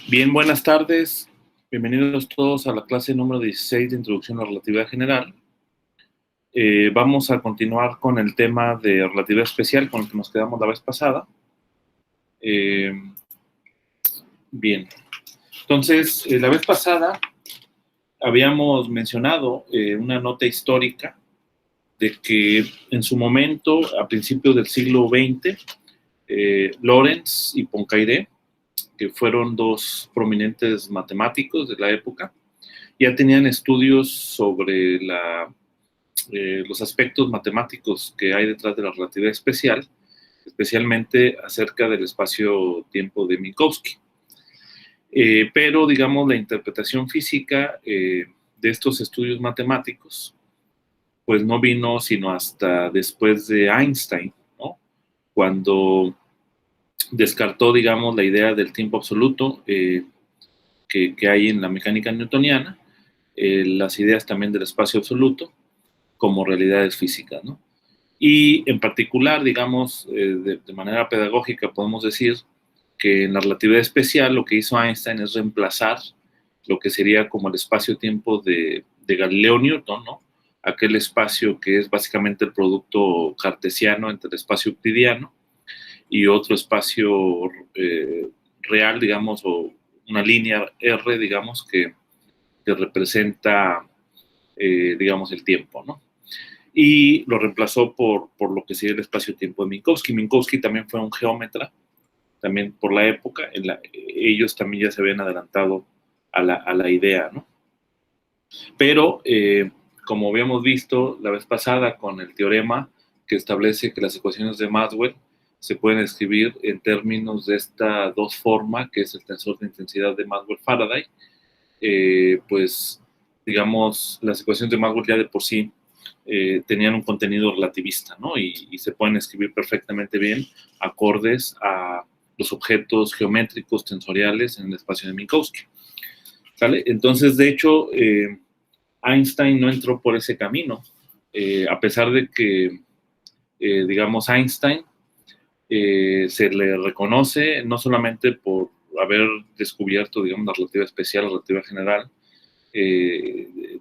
Bien, buenas tardes. Bienvenidos todos a la clase número 16 de Introducción a la Relatividad General. Vamos a continuar con el tema de relatividad especial con el que nos quedamos la vez pasada. Bien. Entonces, la vez pasada habíamos mencionado una nota histórica de que en su momento, a principios del siglo XX, Lorentz y Poincaré, que fueron dos prominentes matemáticos de la época, ya tenían estudios sobre los aspectos matemáticos que hay detrás de la relatividad especial, especialmente acerca del espacio-tiempo de Minkowski. Pero, digamos, la interpretación física de estos estudios matemáticos, pues no vino sino hasta después de Einstein, ¿no? Cuando descartó, digamos, la idea del tiempo absoluto que hay en la mecánica newtoniana, las ideas también del espacio absoluto como realidades físicas, ¿no? Y en particular, digamos, de manera pedagógica podemos decir que en la relatividad especial lo que hizo Einstein es reemplazar lo que sería como el espacio-tiempo de Galileo Newton, ¿no? Aquel espacio que es básicamente el producto cartesiano entre el espacio euclidiano y otro espacio real, digamos, o una línea R, digamos, que representa, digamos, el tiempo, ¿no? Y lo reemplazó por lo que sería el espacio-tiempo de Minkowski. Minkowski también fue un geómetra, también por la época, ellos también ya se habían adelantado a la idea, ¿no? Pero, como habíamos visto la vez pasada con el teorema que establece que las ecuaciones de Maxwell se pueden escribir en términos de esta dos forma, que es el tensor de intensidad de Maxwell-Faraday, pues, digamos, las ecuaciones de Maxwell ya de por sí tenían un contenido relativista, ¿no? Y se pueden escribir perfectamente bien acordes a los objetos geométricos tensoriales en el espacio de Minkowski, ¿sale? Entonces, de hecho, Einstein no entró por ese camino, a pesar de que, digamos, Einstein se le reconoce no solamente por haber descubierto, digamos, la relatividad especial, la relatividad general,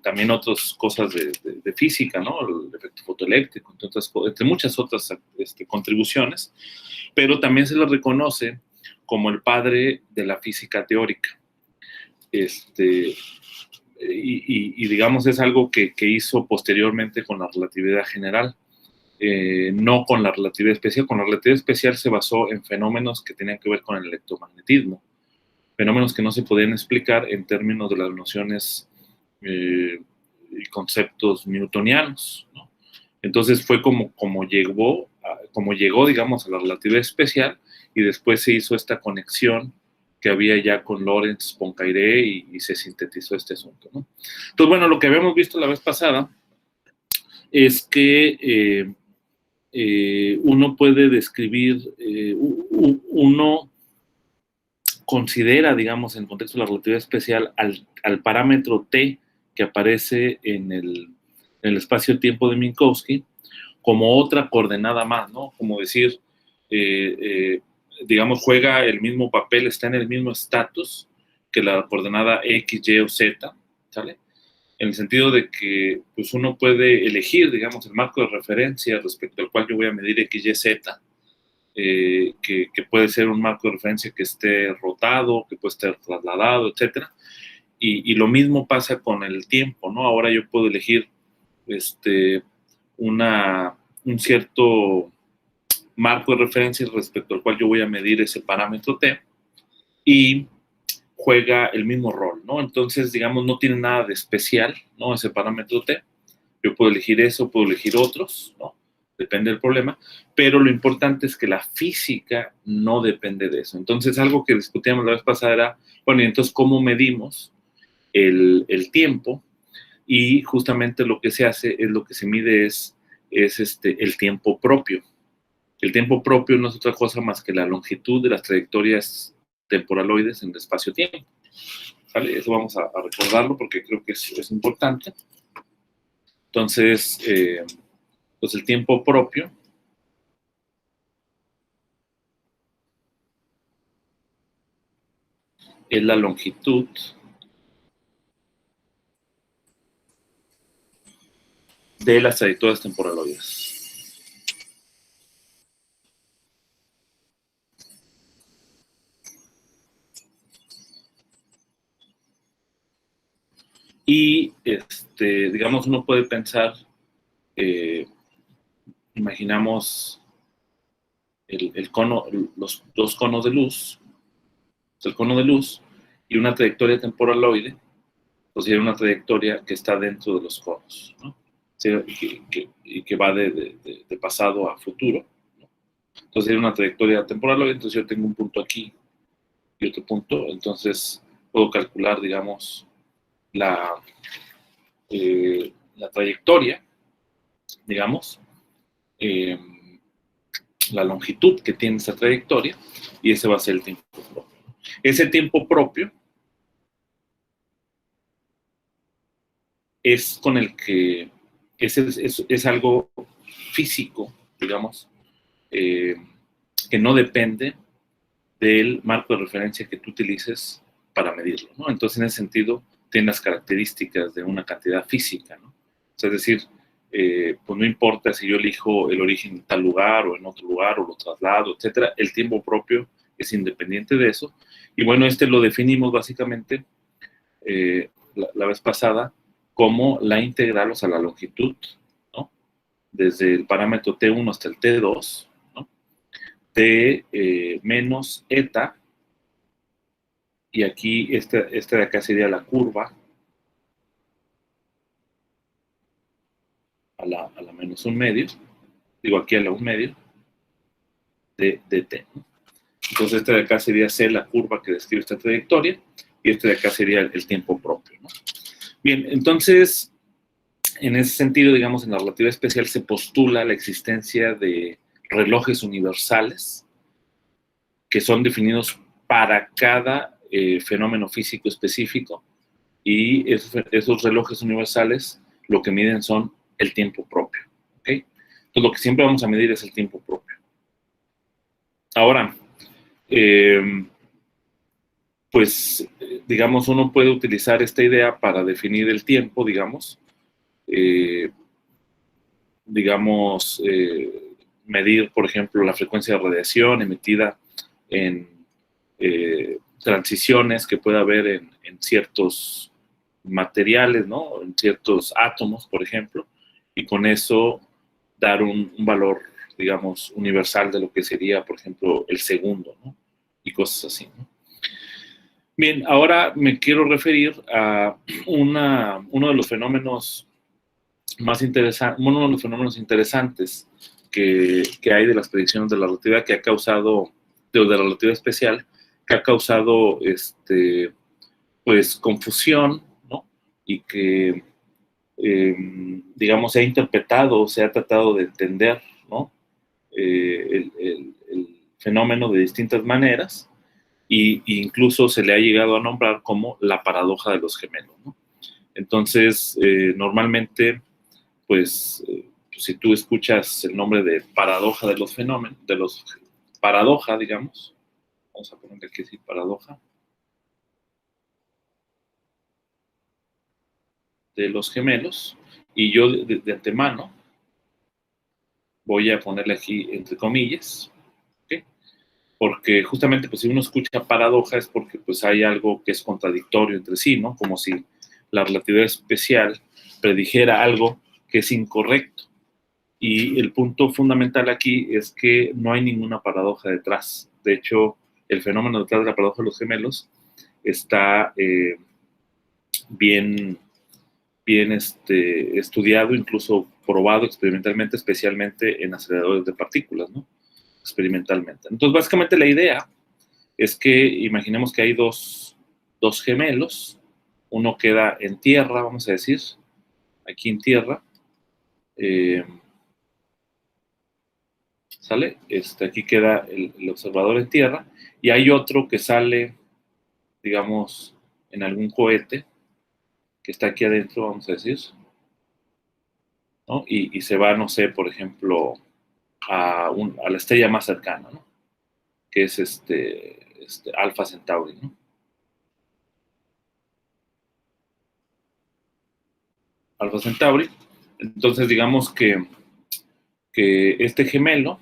también otras cosas de física, ¿no? El efecto fotoeléctrico, entre muchas otras contribuciones, pero también se le reconoce como el padre de la física teórica. Y digamos, es algo que hizo posteriormente con la relatividad general, no con la relatividad especial. Con la relatividad especial se basó en fenómenos que tenían que ver con el electromagnetismo, fenómenos que no se podían explicar en términos de las nociones y conceptos newtonianos, ¿no? Entonces fue como llegó, digamos, a la relatividad especial, y después se hizo esta conexión que había ya con Lorentz, Poincaré, y se sintetizó este asunto, ¿no? Entonces, bueno, lo que habíamos visto la vez pasada es que uno puede describir, uno considera, digamos, en el contexto de la relatividad especial, al parámetro t que aparece en el espacio-tiempo de Minkowski como otra coordenada más, ¿no? Como decir, digamos, juega el mismo papel, está en el mismo estatus que la coordenada x, y o z, ¿sale? En el sentido de que pues uno puede elegir, digamos, el marco de referencia respecto al cual yo voy a medir x, y, z, que puede ser un marco de referencia que esté rotado, que puede estar trasladado, etc. Y lo mismo pasa con el tiempo, ¿no? Ahora yo puedo elegir un cierto marco de referencia respecto al cual yo voy a medir ese parámetro t, y juega el mismo rol, ¿no? Entonces, digamos, no tiene nada de especial, ¿no? Ese parámetro t. Yo puedo elegir eso, puedo elegir otros, ¿no? Depende del problema, pero lo importante es que la física no depende de eso. Entonces, algo que discutíamos la vez pasada era, bueno, y entonces, ¿cómo medimos el tiempo? Y justamente lo que se hace es, lo que se mide es el tiempo propio. El tiempo propio no es otra cosa más que la longitud de las trayectorias temporaloides en el espacio-tiempo, ¿vale? Eso vamos a recordarlo porque creo que es importante. Entonces, pues el tiempo propio es la longitud de las trayectorias temporaloides. Y, digamos, uno puede pensar, imaginamos el cono, los dos conos de luz, el cono de luz y una trayectoria temporaloide, pues sería una trayectoria que está dentro de los conos, ¿no? Y que va de pasado a futuro, ¿no? Entonces sería una trayectoria temporaloide, entonces yo tengo un punto aquí y otro punto, entonces puedo calcular, digamos, la trayectoria, digamos, eh, la longitud que tiene esa trayectoria, y ese va a ser el tiempo propio. Ese tiempo propio es con el que es algo físico, digamos, que no depende del marco de referencia que tú utilices para medirlo, ¿no? Entonces, en ese sentido, tiene las características de una cantidad física, ¿no? O sea, es decir, pues no importa si yo elijo el origen en tal lugar o en otro lugar, o lo traslado, etcétera, el tiempo propio es independiente de eso. Y bueno, lo definimos básicamente la vez pasada como la integral, o sea, la longitud, ¿no? Desde el parámetro T1 hasta el T2, ¿no? De menos eta, y aquí esta de acá sería la curva a la menos un medio, digo aquí a la un medio, de t, ¿no? Entonces esta de acá sería C, la curva que describe esta trayectoria, y este de acá sería el tiempo propio, ¿no? Bien, entonces, en ese sentido, digamos, en la relatividad especial se postula la existencia de relojes universales que son definidos para cada fenómeno físico específico, y esos relojes universales lo que miden son el tiempo propio, ¿ok? Entonces lo que siempre vamos a medir es el tiempo propio. Ahora, pues, digamos, uno puede utilizar esta idea para definir el tiempo, digamos, medir, por ejemplo, la frecuencia de radiación emitida en transiciones que puede haber en ciertos materiales, ¿no? En ciertos átomos, por ejemplo, y con eso dar un valor, digamos, universal de lo que sería, por ejemplo, el segundo, ¿no? Y cosas así, ¿no? Bien, ahora me quiero referir a uno de los fenómenos más interesantes, uno de los fenómenos interesantes que hay de las predicciones de la relatividad que ha causado, de la relatividad especial, que ha causado, pues, confusión, ¿no? Y que, digamos, se ha interpretado, se ha tratado de entender, ¿no? El fenómeno de distintas maneras, y incluso se le ha llegado a nombrar como la paradoja de los gemelos, ¿no? Entonces, normalmente, pues, si tú escuchas el nombre de paradoja de los fenómenos, paradoja, digamos, vamos a ponerle aquí sí, paradoja de los gemelos, y yo de antemano voy a ponerle aquí entre comillas, ¿okay? Porque justamente, pues, si uno escucha paradoja es porque, pues, hay algo que es contradictorio entre sí, ¿no? Como si la relatividad especial predijera algo que es incorrecto. Y el punto fundamental aquí es que no hay ninguna paradoja detrás. De hecho, el fenómeno detrás de la paradoja de los gemelos está bien, bien estudiado, incluso probado experimentalmente, especialmente en aceleradores de partículas, ¿no? Experimentalmente. Entonces, básicamente la idea es que imaginemos que hay dos gemelos, uno queda en tierra, vamos a decir, aquí en tierra, ¿sale? Aquí queda el observador en tierra, y hay otro que sale, digamos, en algún cohete, que está aquí adentro, vamos a decir, ¿no? Y se va, no sé, por ejemplo, a la estrella más cercana, ¿no? Que es Alpha Centauri, ¿no? Alpha Centauri. Entonces, digamos que este gemelo,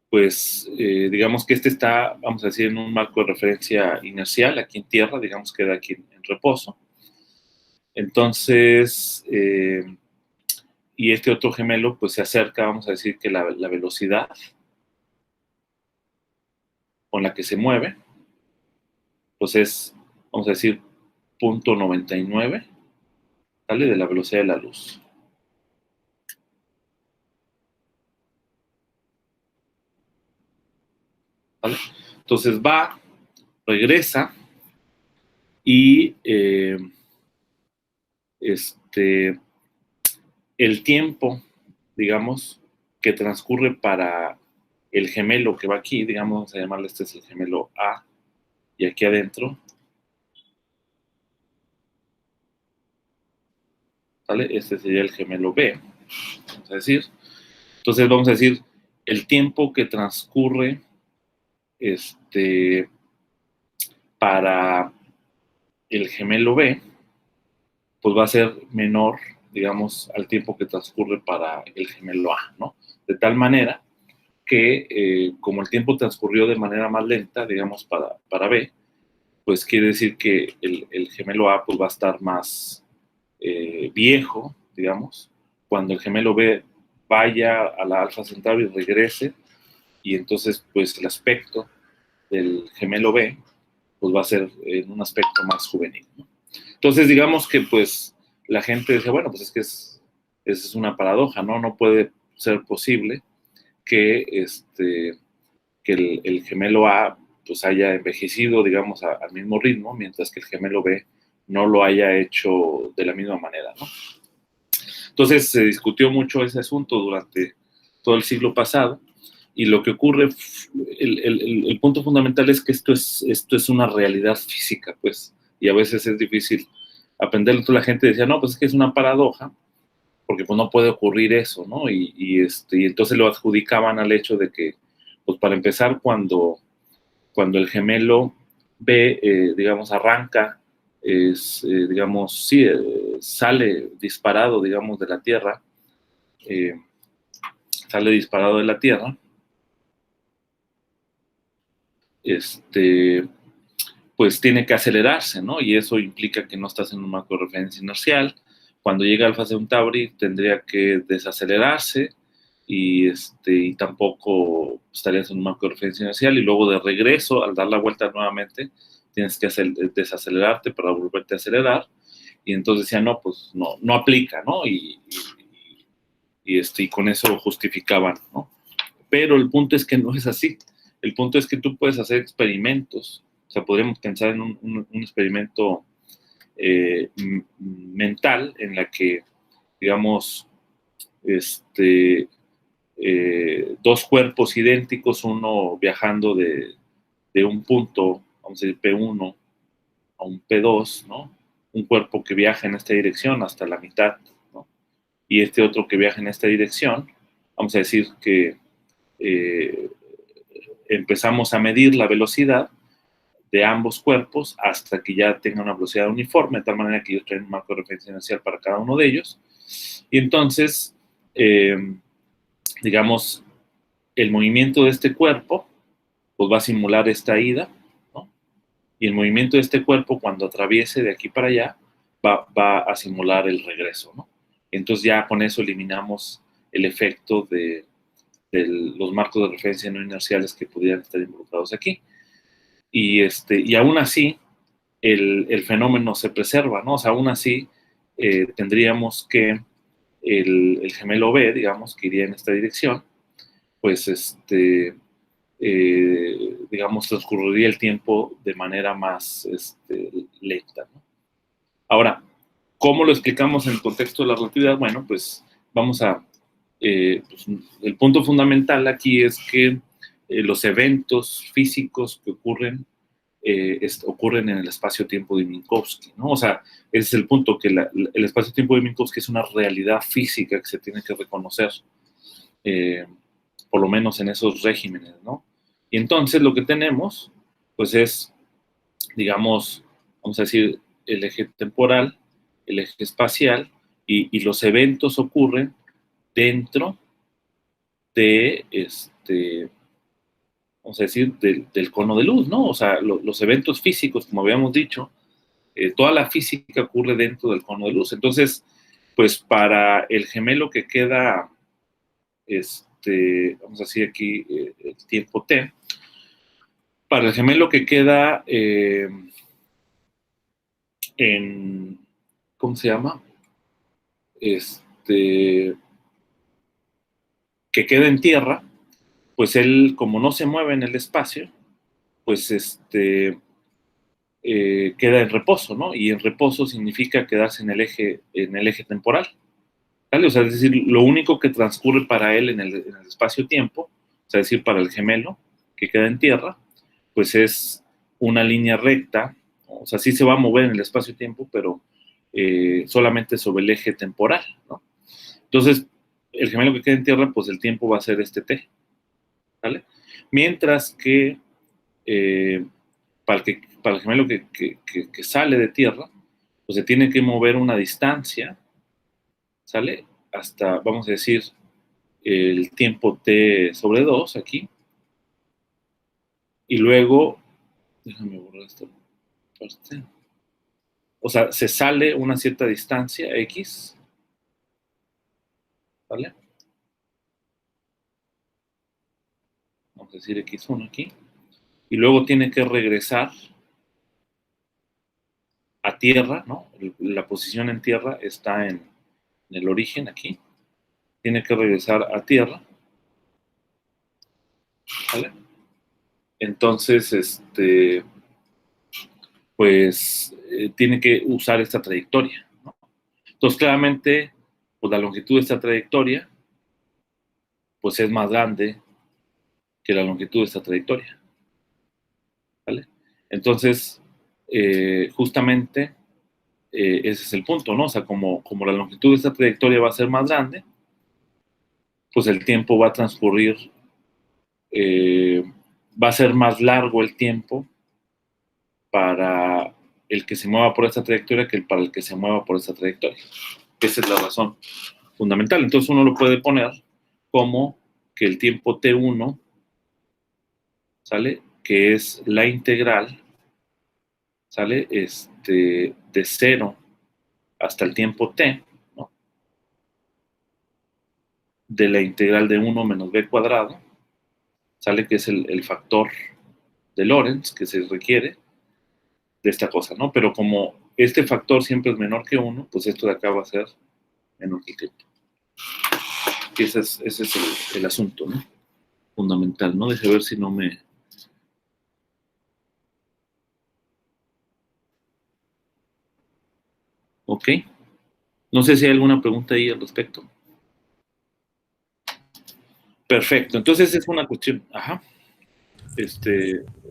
pues, digamos que este está, vamos a decir, en un marco de referencia inercial, aquí en Tierra, digamos que queda aquí en reposo. Entonces, y este otro gemelo, pues se acerca, vamos a decir que la velocidad con la que se mueve, pues es, vamos a decir, 0.99, ¿vale? De la velocidad de la luz. ¿Vale? Entonces va, regresa y el tiempo, digamos, que transcurre para el gemelo que va aquí, digamos, vamos a llamarle, este es el gemelo A, y aquí adentro, ¿vale? Este sería el gemelo B, vamos a decir. Entonces vamos a decir el tiempo que transcurre para el gemelo B, pues va a ser menor, digamos, al tiempo que transcurre para el gemelo A, ¿no? De tal manera que como el tiempo transcurrió de manera más lenta, digamos, para B, pues quiere decir que el gemelo A pues va a estar más viejo, digamos, cuando el gemelo B vaya a la Alpha Centauri y regrese, y entonces pues el aspecto del gemelo B pues va a ser en un aspecto más juvenil, ¿no? Entonces digamos que pues la gente dice, bueno, pues es que es una paradoja, ¿no? No puede ser posible que, que el gemelo A pues haya envejecido, digamos, al mismo ritmo, mientras que el gemelo B no lo haya hecho de la misma manera, ¿no? Entonces se discutió mucho ese asunto durante todo el siglo pasado, y lo que ocurre, el punto fundamental es que esto es una realidad física, pues, y a veces es difícil aprenderlo. Entonces la gente decía, no, pues es que es una paradoja, porque pues no puede ocurrir eso, ¿no? Y entonces lo adjudicaban al hecho de que, pues para empezar, cuando el gemelo B, digamos, arranca, digamos, sí, sale disparado, digamos, de la Tierra, eh, sale disparado de la Tierra, pues tiene que acelerarse, ¿no? Y eso implica que no estás en un marco de referencia inercial. Cuando llega Alpha Centauri tendría que desacelerarse, y tampoco estarías en un marco de referencia inercial, y luego de regreso, al dar la vuelta nuevamente, tienes que desacelerarte para volverte a acelerar, y entonces decía, no, pues no aplica, ¿no? Y con eso justificaban, ¿no? Pero el punto es que no es así. El punto es que tú puedes hacer experimentos. O sea, podríamos pensar en un experimento mental en la que, digamos, dos cuerpos idénticos, uno viajando de un punto, vamos a decir P1 a un P2, ¿no? Un cuerpo que viaja en esta dirección hasta la mitad, ¿no? Y este otro que viaja en esta dirección, vamos a decir que eh, empezamos a medir la velocidad de ambos cuerpos hasta que ya tengan una velocidad uniforme, de tal manera que ellos traen un marco de referencia inercial para cada uno de ellos. Y entonces, digamos, el movimiento de este cuerpo pues va a simular esta ida, ¿no? Y el movimiento de este cuerpo, cuando atraviese de aquí para allá, va a simular el regreso, ¿no? Entonces ya con eso eliminamos el efecto de los marcos de referencia no inerciales que pudieran estar involucrados aquí. Y aún así, el fenómeno se preserva, ¿no? O sea, aún así, tendríamos que el gemelo B, digamos, que iría en esta dirección, pues, digamos, transcurriría el tiempo de manera más lenta, ¿no? Ahora, ¿cómo lo explicamos en el contexto de la relatividad? Bueno, pues vamos a... pues, el punto fundamental aquí es que los eventos físicos que ocurren en el espacio-tiempo de Minkowski, ¿no? O sea, ese es el punto, que el espacio-tiempo de Minkowski es una realidad física que se tiene que reconocer, eh, por lo menos en esos regímenes, ¿no? Y entonces lo que tenemos, pues es, digamos, vamos a decir, el eje temporal, el eje espacial, y los eventos ocurren dentro de, vamos a decir, del cono de luz, ¿no? O sea, los eventos físicos, como habíamos dicho, toda la física ocurre dentro del cono de luz. Entonces, pues para el gemelo que queda, vamos a decir aquí el tiempo t, para el gemelo que queda en, ¿cómo se llama? Que queda en tierra, pues él, como no se mueve en el espacio, pues queda en reposo, ¿no? Y en reposo significa quedarse en el eje temporal, ¿vale? O sea, es decir, lo único que transcurre para él en el espacio-tiempo, o sea, es decir, para el gemelo que queda en tierra, pues es una línea recta, o sea, sí se va a mover en el espacio-tiempo, pero solamente sobre el eje temporal, ¿no? Entonces, el gemelo que queda en tierra, pues el tiempo va a ser este t, ¿vale? Mientras que para el gemelo que sale de tierra, pues se tiene que mover una distancia, ¿sale? Hasta, vamos a decir, el tiempo t sobre 2 aquí, y luego, déjame borrar esta parte, o sea, se sale una cierta distancia x, ¿vale? Vamos a decir x1 aquí, y luego tiene que regresar a tierra, ¿no? La posición en tierra está en el origen aquí, tiene que regresar a tierra, ¿vale? Entonces, pues tiene que usar esta trayectoria, ¿no? Entonces, claramente, pues la longitud de esta trayectoria, pues es más grande que la longitud de esta trayectoria, ¿vale? Entonces, justamente, ese es el punto, ¿no? O sea, como la longitud de esta trayectoria va a ser más grande, pues el tiempo va a transcurrir, va a ser más largo el tiempo para el que se mueva por esta trayectoria que para el que se mueva por esta trayectoria. Esa es la razón fundamental. Entonces uno lo puede poner como que el tiempo t1, ¿sale? Que es la integral, ¿sale? De 0 hasta el tiempo t, ¿no? De la integral de 1 menos b cuadrado, ¿sale? Que es el factor de Lorentz que se requiere de esta cosa, ¿no? Pero como este factor siempre es menor que 1, pues esto de acá va a ser menor que tiempo. Y ese es el asunto, ¿no? Fundamental, ¿no? Deje ver si no me... Ok. No sé si hay alguna pregunta ahí al respecto. Perfecto. Entonces es una cuestión. Ajá.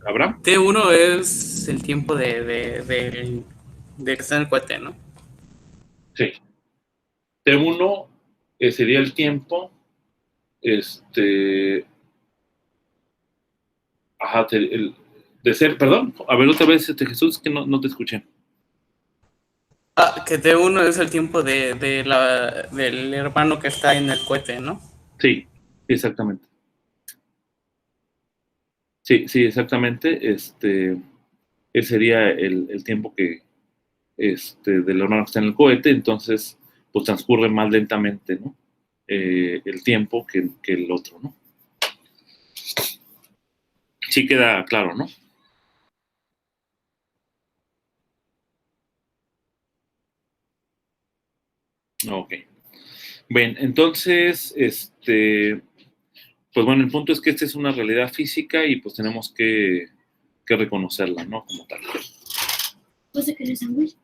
¿Abraham? T1 es el tiempo de que está en el cohete, ¿no? Sí. T1 sería el tiempo. Ajá, de ser, perdón. A ver otra vez, Jesús, que no te escuché. Ah, que T1 es el tiempo del hermano que está en el cohete, ¿no? Sí, exactamente. Sí, sí, exactamente. Ese sería el tiempo que del hermano que está en el cohete, entonces pues transcurre más lentamente, ¿no? El tiempo que el otro, ¿no? Sí queda claro, ¿no? Ok. Bien, entonces, pues bueno, el punto es que esta es una realidad física y pues tenemos que reconocerla, ¿no? Como tal. ¿Vos te querés sándwich?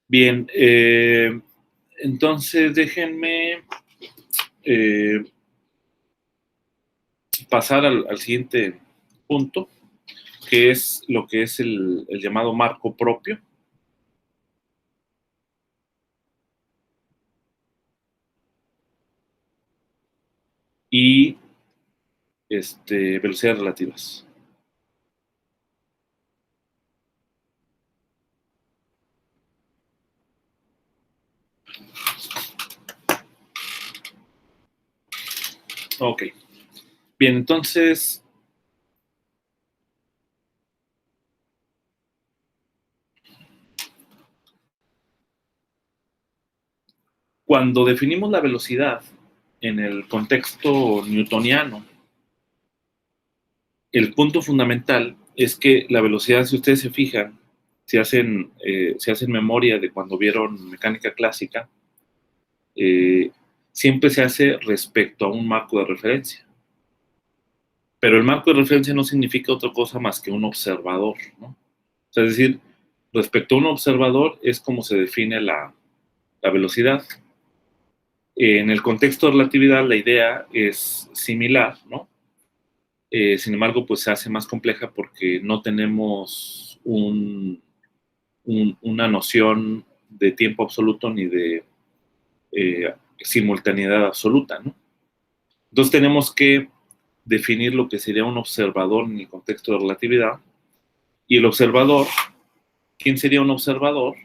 Bien, entonces déjenme pasar al siguiente punto, que es lo que es el llamado marco propio. Y velocidades relativas. Ok. Bien, entonces, cuando definimos la velocidad en el contexto newtoniano, el punto fundamental es que la velocidad, si ustedes se fijan, si hacen memoria de cuando vieron mecánica clásica, siempre se hace respecto a un marco de referencia. Pero el marco de referencia no significa otra cosa más que un observador, ¿no? O sea, es decir, respecto a un observador es como se define la velocidad. En el contexto de relatividad la idea es similar, ¿no? Sin embargo, pues se hace más compleja porque no tenemos una noción de tiempo absoluto ni de simultaneidad absoluta, ¿no? Entonces tenemos que definir lo que sería un observador en el contexto de relatividad. Y el observador, ¿quién sería un observador?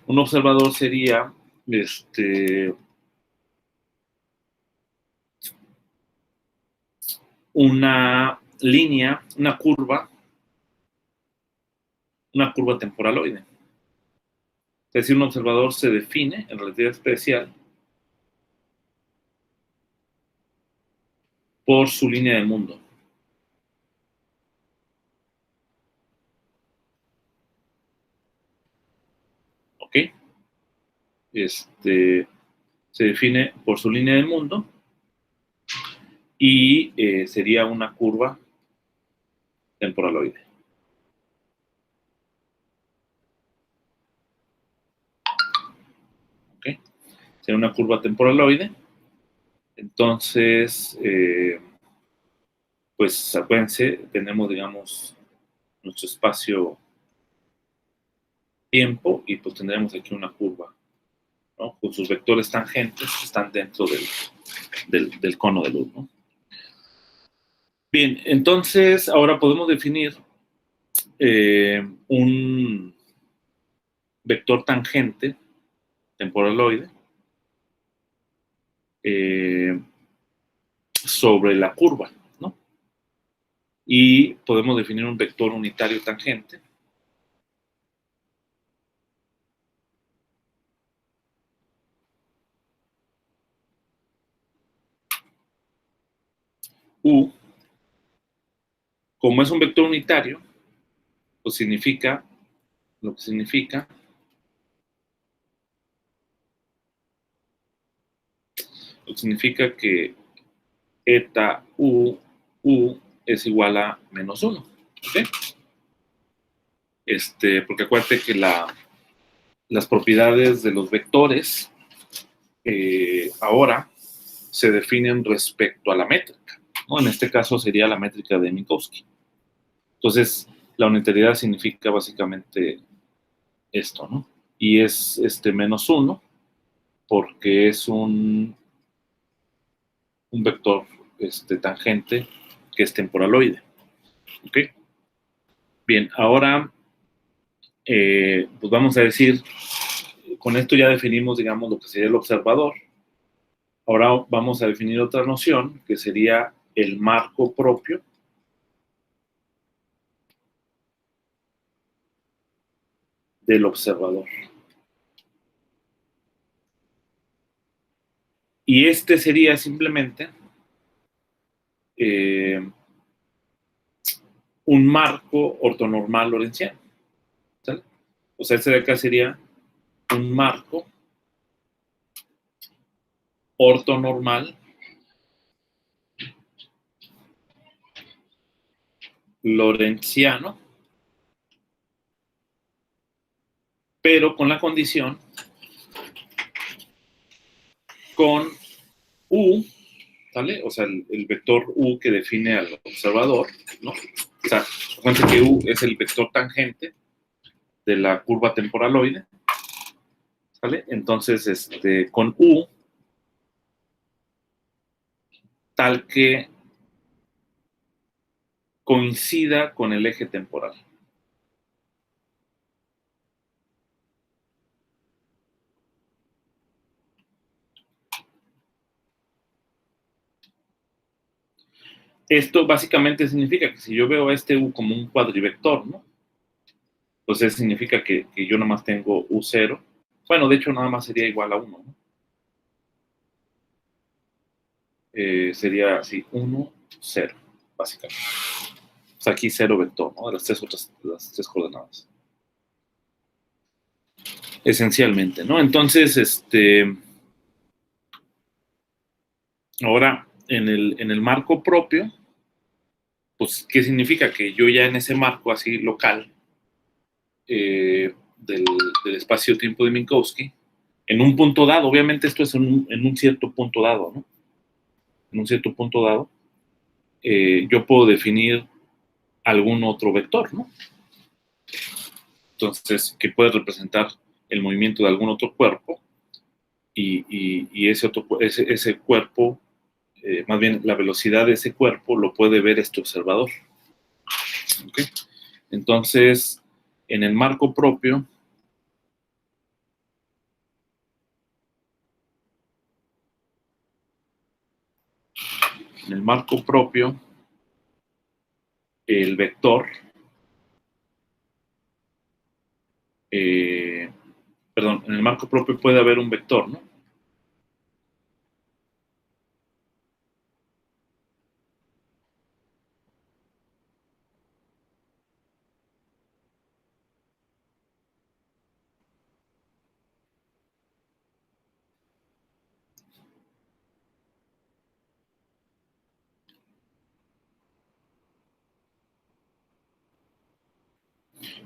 Un observador sería una línea, una curva temporaloide. Es decir, un observador se define en relatividad especial por su línea de mundo. ¿Ok? Se define por su línea de mundo y sería una curva temporaloide. ¿Ok? Sería una curva temporaloide. Entonces, pues acuérdense, tenemos, digamos, nuestro espacio-tiempo y pues tendremos aquí una curva, ¿no? Con sus vectores tangentes que están dentro del cono de luz, ¿no? Bien, entonces ahora podemos definir un vector tangente temporaloide sobre la curva, ¿no? Y podemos definir un vector unitario tangente U. Como es un vector unitario, pues significa, lo que significa que eta U es igual a menos 1. ¿Ok? Porque acuérdate que las propiedades de los vectores ahora se definen respecto a la métrica, ¿no? En este caso sería la métrica de Minkowski. Entonces, la unitariedad significa básicamente esto, ¿no? Y es menos 1 porque es un vector tangente que es temporaloide. ¿Ok? Bien, ahora pues vamos a decir, con esto ya definimos, digamos, lo que sería el observador. Ahora vamos a definir otra noción que sería el marco propio del observador. Y sería simplemente un marco ortonormal lorentziano. ¿Sale? O sea, de acá sería un marco ortonormal lorentziano, pero con la condición con U, ¿sale? O sea, el vector U que define al observador, ¿no? O sea, fíjense que U es el vector tangente de la curva temporaloide, ¿sale? Entonces, con U, tal que coincida con el eje temporal. Esto básicamente significa que si yo veo a este U como un cuadrivector, ¿no? Entonces significa que yo nada más tengo U0. Bueno, de hecho nada más sería igual a 1, ¿no? Sería así, 1, 0, básicamente. O sea, aquí 0 vector, ¿no? De las tres coordenadas. Esencialmente, ¿no? Entonces, ahora, en el marco propio, pues, ¿qué significa? Que yo ya en ese marco así local del espacio-tiempo de Minkowski, en un punto dado, obviamente esto es en un cierto punto dado, ¿no? En un cierto punto dado, yo puedo definir algún otro vector, ¿no? Entonces, que puede representar el movimiento de algún otro cuerpo y ese cuerpo, más bien la velocidad de ese cuerpo lo puede ver este observador. ¿Okay? Entonces, en el marco propio, el vector, perdón, en el marco propio puede haber un vector, ¿no?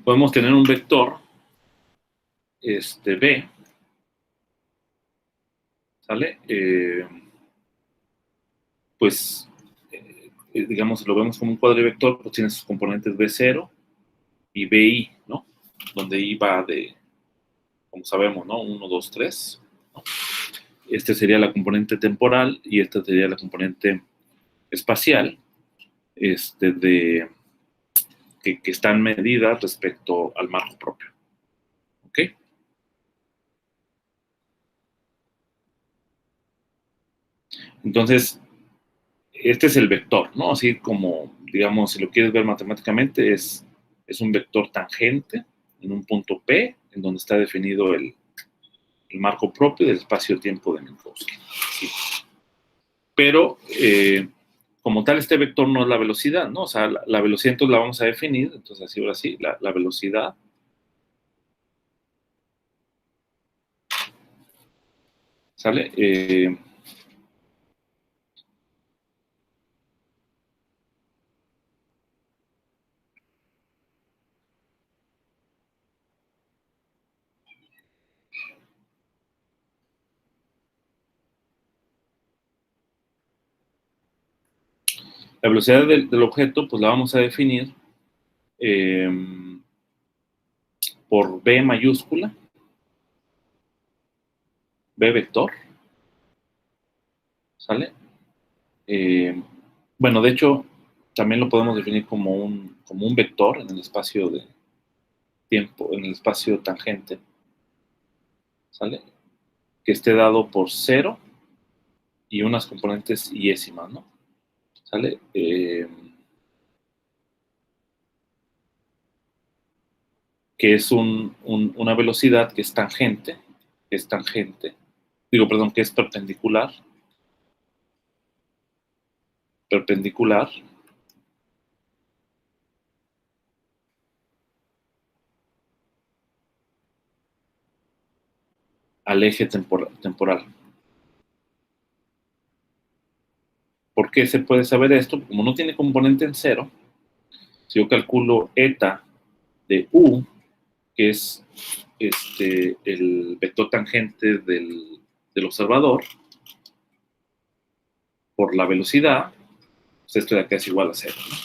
Podemos tener un vector, B, ¿sale? Pues, digamos, lo vemos como un cuadrivector, pues tiene sus componentes B0 y BI, ¿no? Donde I va de, como sabemos, ¿no? 1, 2, 3. ¿No? Este sería la componente temporal y esta sería la componente espacial, que están medidas respecto al marco propio. ¿Ok? Entonces, este es el vector, ¿no? Así como, digamos, si lo quieres ver matemáticamente, es un vector tangente en un punto P, en donde está definido el marco propio del espacio-tiempo de Minkowski. Sí. Pero, como tal, este vector no es la velocidad, ¿no? O sea, la velocidad entonces la vamos a definir, entonces así ahora sí, la velocidad ¿sale? La velocidad del objeto, pues la vamos a definir por B mayúscula, B vector, ¿sale? Bueno, de hecho, también lo podemos definir como un vector en el espacio de tiempo, en el espacio tangente, ¿sale? Que esté dado por 0 y unas componentes iésimas, ¿no? ¿Sale? Que es una velocidad que es tangente, que es perpendicular al eje temporal. ¿Por qué se puede saber esto? Como no tiene componente en 0, si yo calculo eta de U, que es el vector tangente del observador, por la velocidad, pues esto de acá es igual a 0, ¿no?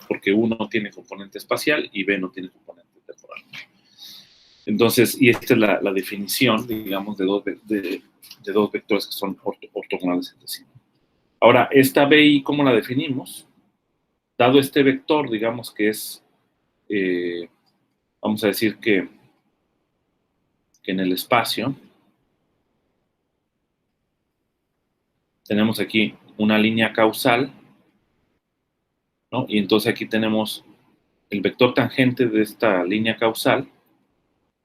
Porque U no tiene componente espacial y B no tiene componente temporal. Entonces, y esta es la definición, digamos, de dos vectores que son ortogonales entre sí. Ahora, esta BI, ¿cómo la definimos? dado este vector, digamos que es, vamos a decir que en el espacio tenemos aquí una línea causal, ¿no? Y entonces aquí tenemos el vector tangente de esta línea causal,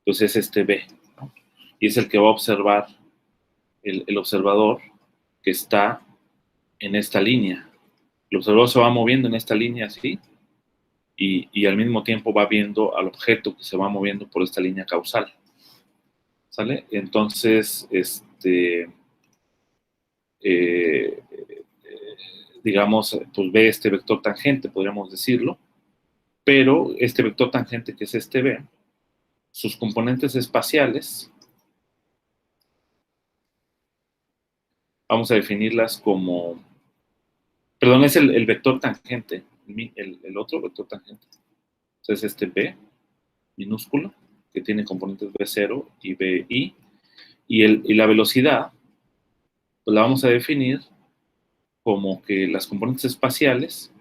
pues es este B, ¿no? Y es el que va a observar el observador que está en esta línea. El observador se va moviendo en esta línea así, y al mismo tiempo va viendo al objeto que se va moviendo por esta línea causal. ¿Sale? Entonces, digamos, pues ve este vector tangente, podríamos decirlo, pero este vector tangente que es este B, sus componentes espaciales, vamos a definirlas como, perdón, es el vector tangente, el otro vector tangente. Entonces este B minúsculo, que tiene componentes B0 y BI, y la velocidad, pues la vamos a definir como que las componentes espaciales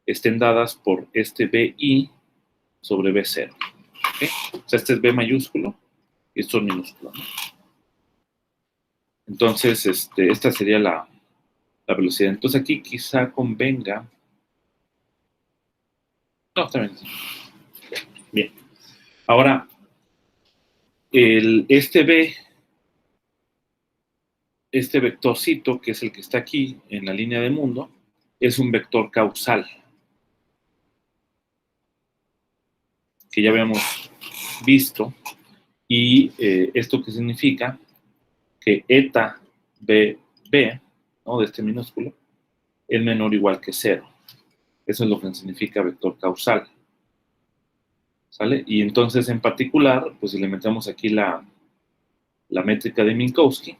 estén dadas por este BI sobre B0. ¿Okay? O sea, este es B mayúsculo y esto es minúsculo, ¿no? Entonces, esta sería la velocidad. Entonces aquí quizá convenga... No, está bien. Bien. Ahora, este B, este vectorcito, que es el que está aquí en la línea de mundo, es un vector causal, que ya habíamos visto. Y esto que significa que eta BB, ¿no? De este minúsculo, es menor o igual que 0. Eso es lo que significa vector causal. ¿Sale? Y entonces, en particular, pues si le metemos aquí la métrica de Minkowski,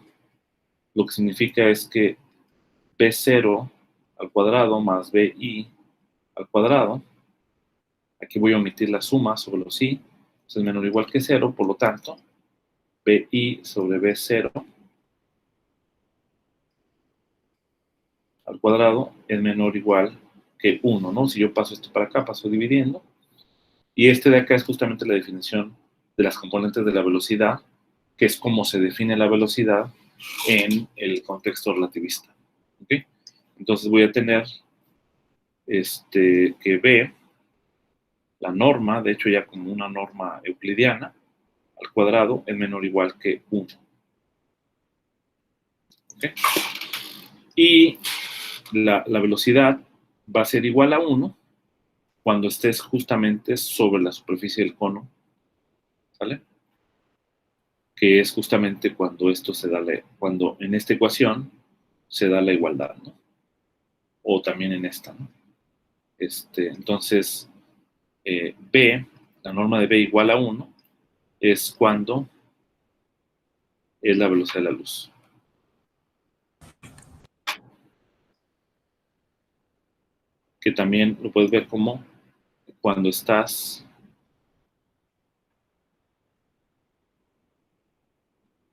lo que significa es que B0 al cuadrado más BI al cuadrado, aquí voy a omitir la suma sobre los I, pues es menor o igual que 0, por lo tanto, BI sobre B0 al cuadrado es menor o igual que 1, ¿no? Si yo paso esto para acá, paso dividiendo, y este de acá es justamente la definición de las componentes de la velocidad, que es como se define la velocidad en el contexto relativista. ¿Okay? Entonces voy a tener que B, la norma, de hecho ya como una norma euclidiana, al cuadrado es menor o igual que 1. ¿Okay? Y la velocidad va a ser igual a 1 cuando estés justamente sobre la superficie del cono, ¿sale? Que es justamente cuando esto se da, cuando en esta ecuación se da la igualdad, ¿no? O también en esta, ¿no? Entonces, B, la norma de B igual a 1, es cuando es la velocidad de la luz. Que también lo puedes ver como cuando estás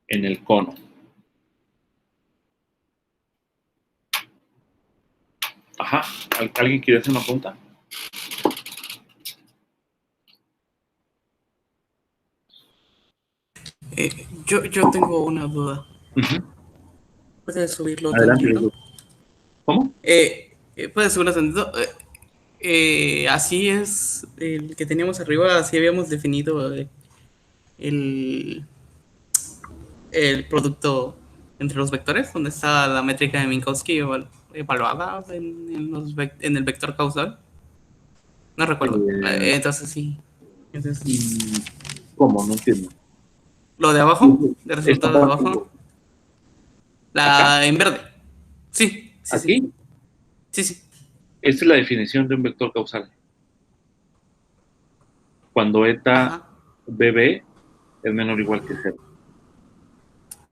en el cono. Ajá, ¿alguien quiere hacer una pregunta? Yo tengo una duda. ¿Puedes subirlo Adelante. tantito? ¿Cómo? ¿Puedes subirlo tantito? Así es, el que teníamos arriba, así habíamos definido el, el producto entre los vectores, donde está la métrica de Minkowski evaluada en el vector causal. No recuerdo. Entonces sí. Entonces, ¿Cómo? No entiendo. lo de abajo, de Esta resultado de parte, abajo, ¿acá? en verde. Sí, sí, sí. ¿Aquí? Sí, sí. Esta es la definición de un vector causal. Cuando eta Ajá. BB es menor o igual que 0.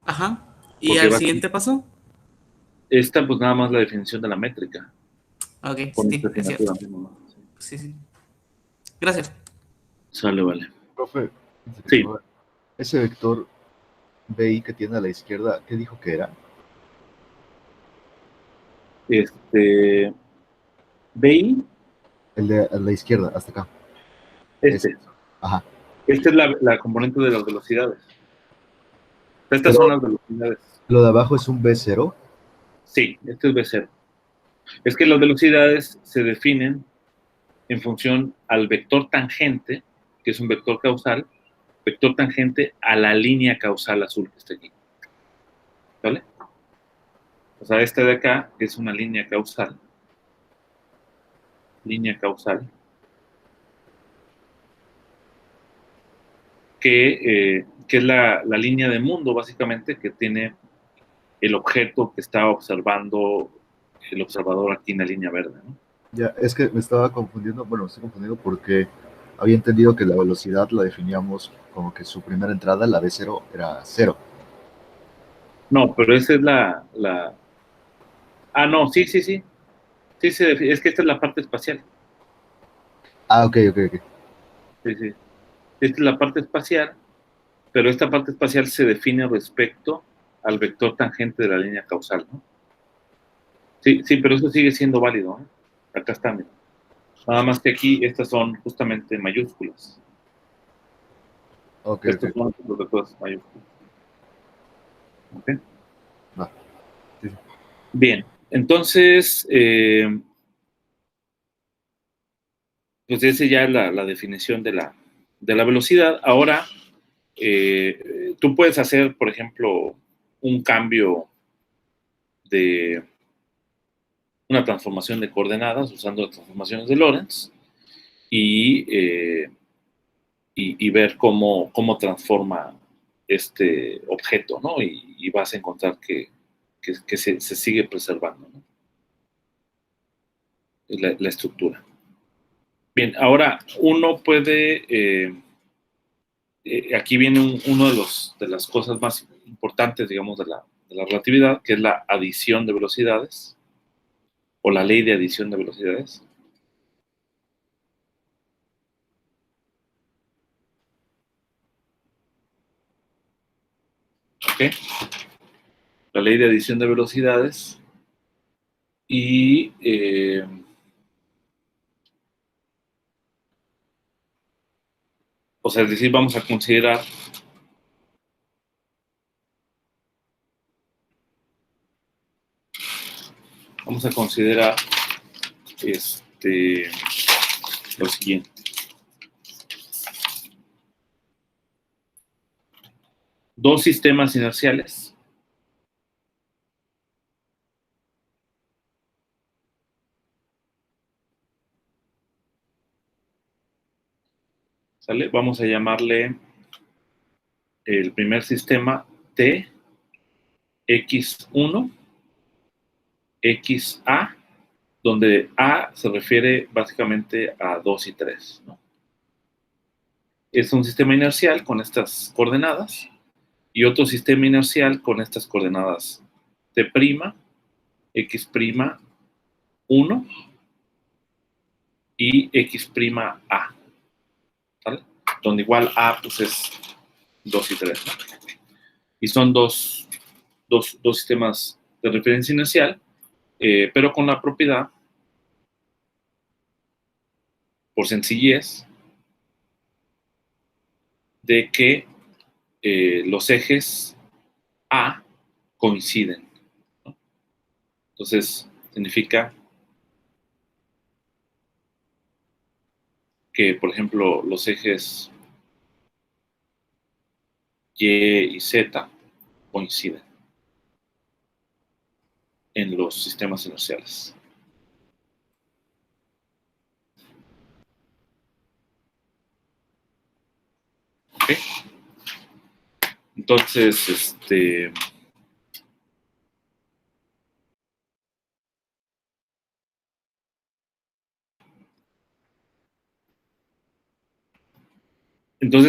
Ajá. ¿Y Porque al siguiente paso? esta pues nada más la definición de la métrica. Ok, Con esta sí, es cierto. asignatura mismo, ¿no? Sí, sí. Gracias. Sale, vale. Profe, Sí. ese vector BI que tiene a la izquierda, ¿qué dijo que era? BI El de a la izquierda, hasta acá. Este. Ajá. Esta es la componente de las velocidades. Estas Pero son las velocidades. lo de abajo es un B0. Sí, este es B0. Es que las velocidades se definen en función al vector tangente, que es un vector causal, vector tangente a la línea causal azul que está aquí. ¿Vale? O sea, esta de acá es una línea causal. Línea causal. Que es la línea de mundo, básicamente, que tiene el objeto que está observando el observador aquí en la línea verde, ¿no? Ya, es que me estaba confundiendo, bueno, me estoy confundiendo porque había entendido que la velocidad la definíamos como que su primera entrada, la B0, era cero. No, pero esa es la... Ah, no, sí, sí, sí. Sí, es que esta es la parte espacial. Ah, ok, ok, ok. Sí, sí. Esta es la parte espacial, pero esta parte espacial se define respecto al vector tangente de la línea causal, ¿no? Sí, sí, pero eso sigue siendo válido, ¿eh? Acá está, mira. Nada más que aquí estas son justamente mayúsculas. Ok, Estos ok. son los vectores mayúsculas. ¿Ok? Va. Sí, sí. Bien, entonces, pues esa ya es la definición de la velocidad. Ahora, tú puedes hacer, por ejemplo, un cambio de una transformación de coordenadas usando las transformaciones de Lorentz y ver cómo transforma este objeto, ¿no? Y vas a encontrar que se sigue preservando, ¿no? La estructura. Bien, ahora uno puede, aquí viene uno de las cosas más importantes, digamos, de la relatividad, que es la adición de velocidades, o la ley de adición de velocidades. ¿Ok? La ley de adición de velocidades. Y o sea, es decir, vamos a considerar lo siguiente. Dos sistemas inerciales. ¿Sale? Vamos a llamarle el primer sistema T, X1, XA, donde A se refiere básicamente a 2 y 3, ¿no? Es un sistema inercial con estas coordenadas y otro sistema inercial con estas coordenadas T', X', 1 y X', A. ¿Sale? Donde igual A pues es 2 y 3, ¿no? Y son dos sistemas de referencia inercial, pero con la propiedad, por sencillez, de que los ejes A coinciden, ¿no? Entonces, significa que, por ejemplo, los ejes Y y Z coinciden en los sistemas inerciales. ¿Ok? Entonces,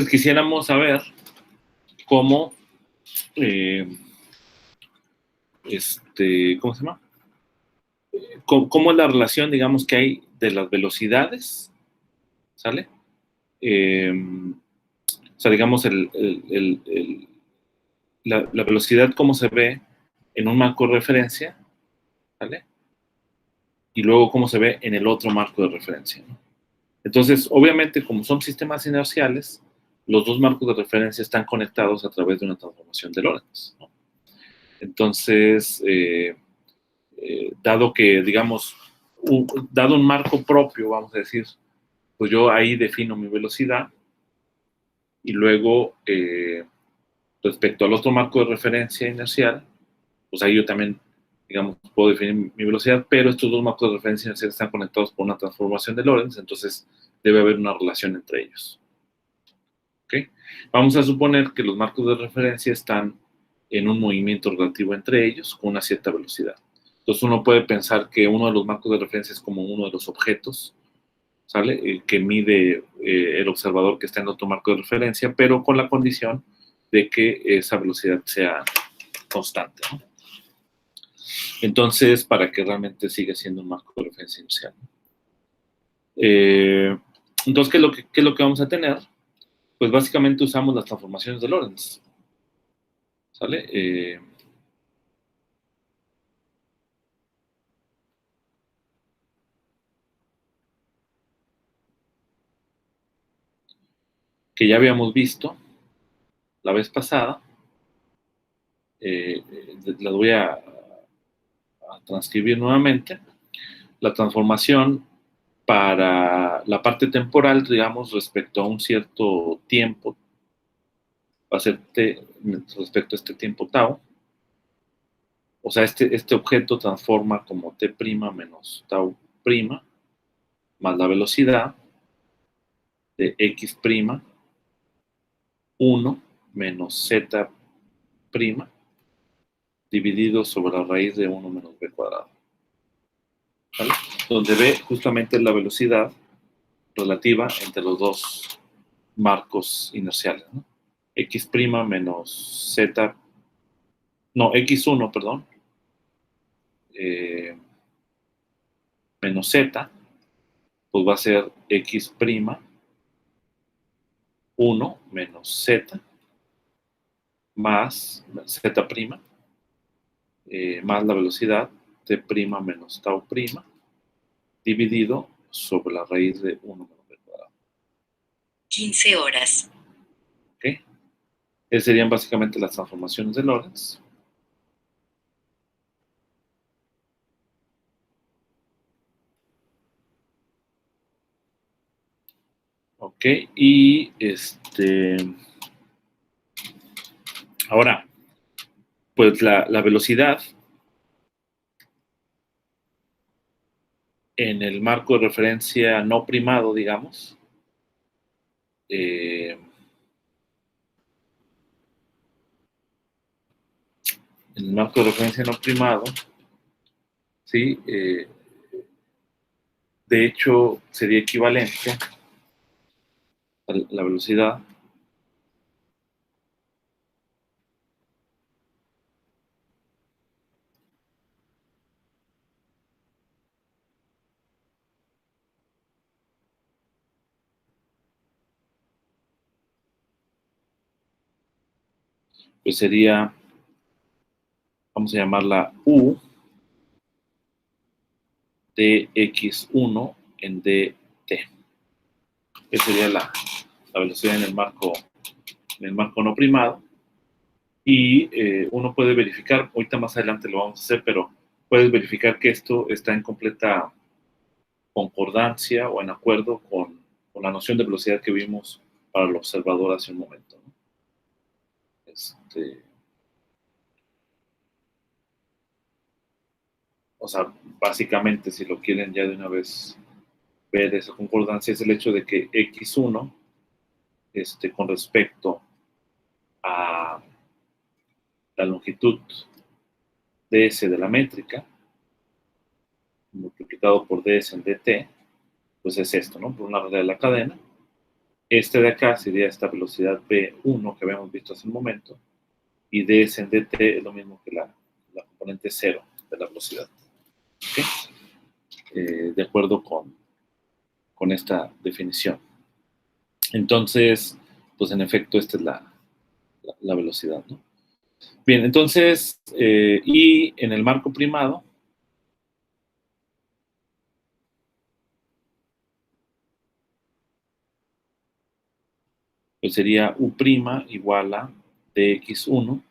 quisiéramos saber cómo, ¿cómo se llama? ¿Cómo es la relación, digamos, que hay de las velocidades? ¿Sale? O sea, digamos, la velocidad, cómo se ve en un marco de referencia, ¿vale? y luego cómo se ve en el otro marco de referencia, ¿no? Entonces, obviamente, como son sistemas inerciales, los dos marcos de referencia están conectados a través de una transformación de Lorentz, ¿no? Entonces, dado que, digamos, dado un marco propio, vamos a decir, pues yo ahí defino mi velocidad y luego, respecto al otro marco de referencia inercial, pues ahí yo también, digamos, puedo definir mi velocidad, pero estos dos marcos de referencia inercial están conectados por una transformación de Lorentz, entonces debe haber una relación entre ellos. ¿Okay? Vamos a suponer que los marcos de referencia están en un movimiento relativo entre ellos con una cierta velocidad. Entonces uno puede pensar que uno de los marcos de referencia es como uno de los objetos, ¿sale? Que mide el observador que está en otro marco de referencia, pero con la condición de que esa velocidad sea constante, ¿no? Entonces, para que realmente siga siendo un marco de referencia inercial. Entonces, ¿qué es lo que vamos a tener? Pues básicamente usamos las transformaciones de Lorentz, ¿sale? Que ya habíamos visto la vez pasada. La voy a transcribir nuevamente. La transformación para la parte temporal, digamos, respecto a un cierto tiempo, va a ser t respecto a este tiempo tau. O sea, este objeto transforma como t' menos tau' más la velocidad de x' 1 menos z' dividido sobre la raíz de 1 menos b cuadrado. ¿Vale? Donde b justamente es la velocidad relativa entre los dos marcos inerciales, ¿no? X' menos z, no, x1, perdón, menos z, pues va a ser x' 1 menos z más z', más la velocidad t' menos tau' dividido sobre la raíz de 1 menos b cuadrado. 15 horas. ¿Ok? Esas serían básicamente las transformaciones de Lorentz. Ok, y ahora, pues la velocidad en el marco de referencia no primado, digamos, en el marco de referencia no primado, ¿sí? De hecho, sería equivalente a la velocidad pues sería, vamos a llamarla U de x1 en dt. Esa sería la velocidad en el marco no primado. Y uno puede verificar, ahorita más adelante lo vamos a hacer, pero puedes verificar que esto está en completa concordancia o en acuerdo con la noción de velocidad que vimos para el observador hace un momento, ¿no? O sea, básicamente, si lo quieren ya de una vez ver esa concordancia, es el hecho de que x1, con respecto a la longitud ds de la métrica, multiplicado por ds en dt, pues es esto, ¿no? Por una regla de la cadena. Este de acá sería esta velocidad v1 que habíamos visto hace un momento, y ds en dt es lo mismo que la componente 0 de la velocidad. ¿Okay? De acuerdo con esta definición. Entonces, pues en efecto, esta es la velocidad, ¿no? Bien, entonces, y en el marco primado, pues sería U' igual a dx1'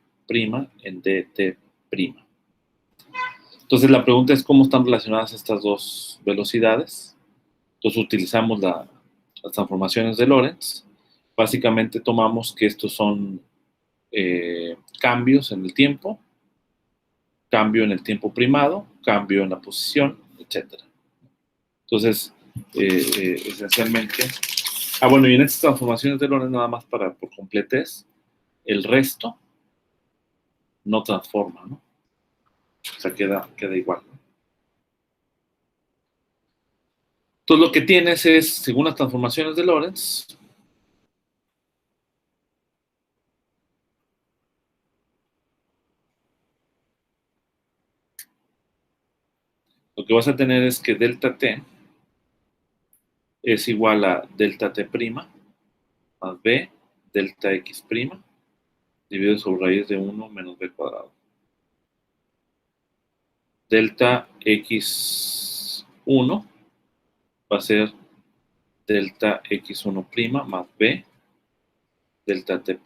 en dt'. Entonces la pregunta es cómo están relacionadas estas dos velocidades. Entonces utilizamos las transformaciones de Lorentz. Básicamente tomamos que estos son cambios en el tiempo, cambio en el tiempo primado, cambio en la posición, etc. Entonces, esencialmente... bueno, y en estas transformaciones de Lorentz, nada más por completez, el resto no transforma, ¿no? O sea, queda igual, ¿no? Entonces, lo que tienes es, según las transformaciones de Lorentz, lo que vas a tener es que delta t es igual a delta t' más b delta x' dividido sobre raíz de 1 menos b cuadrado. Delta x1 va a ser delta x1' más b delta t'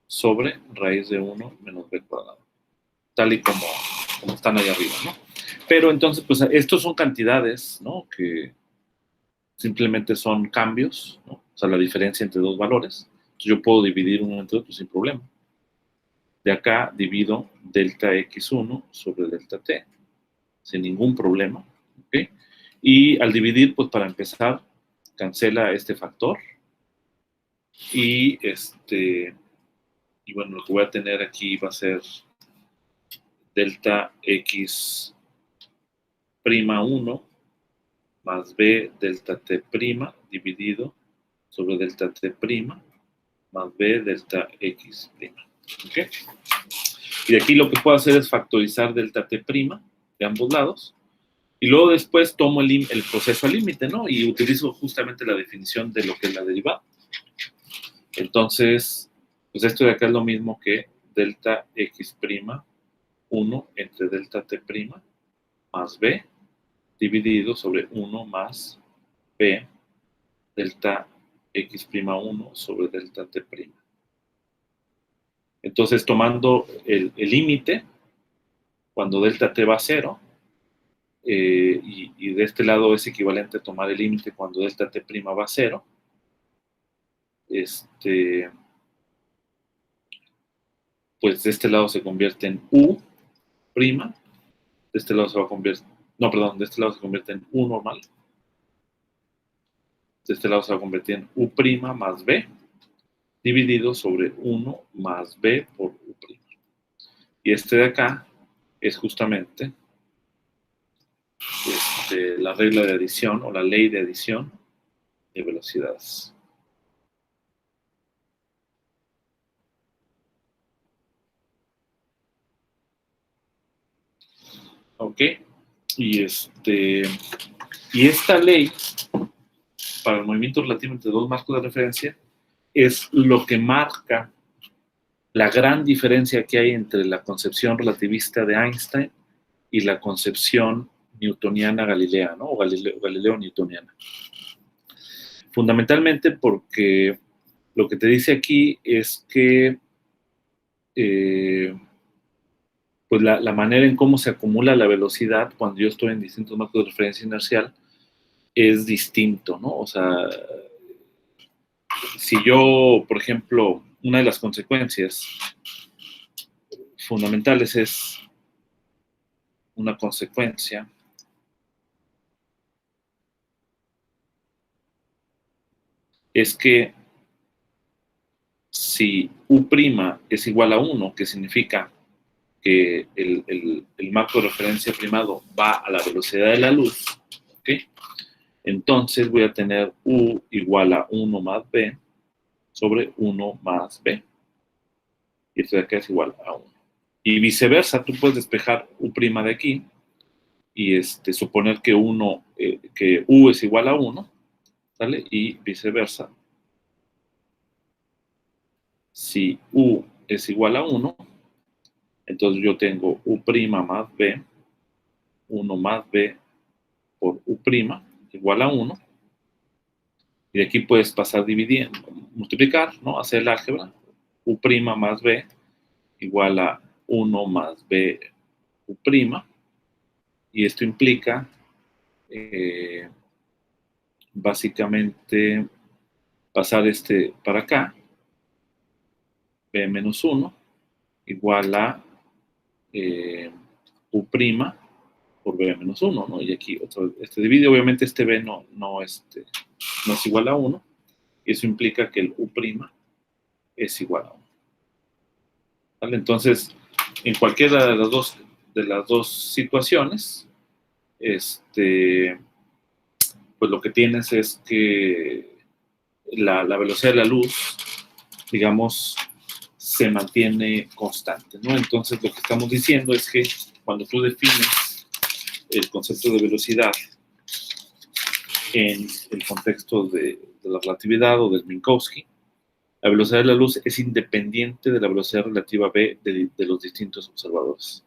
sobre raíz de 1 menos b cuadrado. Tal y como están ahí arriba, ¿no? Pero entonces, pues estos son cantidades, ¿no? Que simplemente son cambios, ¿no? O sea, la diferencia entre dos valores. Entonces, yo puedo dividir uno entre otro sin problema. De acá divido delta x1 sobre delta t, sin ningún problema, ¿ok? Y al dividir, pues para empezar, cancela este factor. Y bueno, lo que voy a tener aquí va a ser delta x'1 más b delta t' dividido sobre delta t' más b delta x'. ¿Ok? Y de aquí lo que puedo hacer es factorizar delta t' de ambos lados. Y luego después tomo el proceso al límite, ¿no? Y utilizo justamente la definición de lo que es la derivada. Entonces, pues esto de acá es lo mismo que delta x'1 entre delta t' más b dividido sobre 1 más b delta x'1 sobre delta t'. Entonces, tomando el límite, cuando delta t va a 0, y de este lado es equivalente a tomar el límite cuando delta t' va a 0, pues de este lado se convierte en U', de este lado se va a convertir, no, perdón, de este lado se convierte en U normal, de este lado se va a convertir en U' más B, dividido sobre 1 más B por U'. Y este de acá es justamente la regla de adición o la ley de adición de velocidades. ¿Ok? Y esta ley para el movimiento relativo entre dos marcos de referencia es lo que marca la gran diferencia que hay entre la concepción relativista de Einstein y la concepción newtoniana galilea, ¿no? O galileo-newtoniana. Fundamentalmente porque lo que te dice aquí es que pues la manera en cómo se acumula la velocidad cuando yo estoy en distintos marcos de referencia inercial es distinto, ¿no? O sea, si yo, por ejemplo, una de las consecuencias fundamentales es una consecuencia es que si U' es igual a 1, que significa que el marco de referencia primado va a la velocidad de la luz, ¿ok? Entonces voy a tener U igual a 1 más B sobre 1 más B. Y esto de acá es igual a 1. Y viceversa, tú puedes despejar U' de aquí y suponer que que U es igual a 1, ¿sale? Y viceversa. Si U es igual a 1, entonces yo tengo U' más B, 1 más B por U' igual a 1. Y de aquí puedes pasar dividiendo, multiplicar, ¿no? Hacer el álgebra. U' más b igual a 1 más b u'. Y esto implica básicamente pasar este para acá, b menos 1 igual a u' por b menos 1, ¿no? Y aquí este divide, obviamente este b no es igual a 1, y eso implica que el u' es igual a 1. ¿Vale? Entonces, en cualquiera de las dos situaciones, pues lo que tienes es que la velocidad de la luz, digamos, se mantiene constante, ¿no? Entonces, lo que estamos diciendo es que cuando tú defines el concepto de velocidad en el contexto de la relatividad o del Minkowski, la velocidad de la luz es independiente de la velocidad relativa b de los distintos observadores.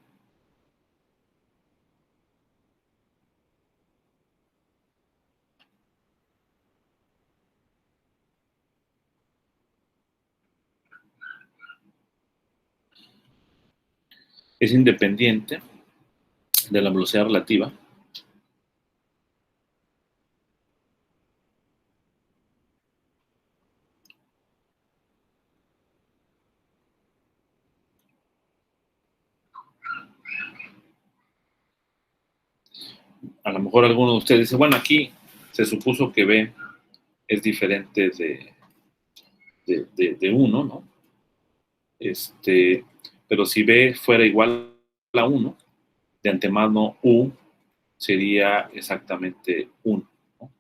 Es independiente de la velocidad relativa a lo mejor alguno de ustedes dice, bueno, aquí se supuso que b es diferente de 1, ¿no? Pero si b fuera igual a 1, de antemano u sería exactamente 1, ¿no?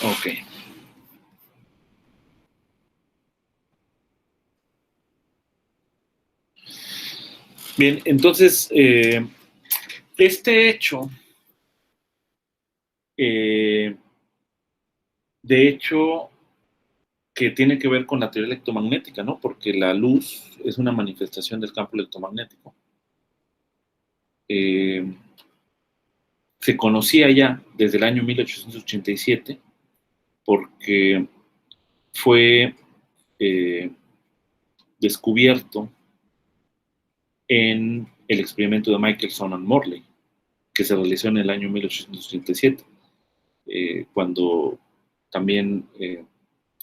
Ok. Bien, entonces, este hecho, de hecho, que tiene que ver con la teoría electromagnética, ¿no? Porque la luz es una manifestación del campo electromagnético. Se conocía ya desde el año 1887 porque fue descubierto en el experimento de Michelson and Morley, que se realizó en el año 1887, cuando también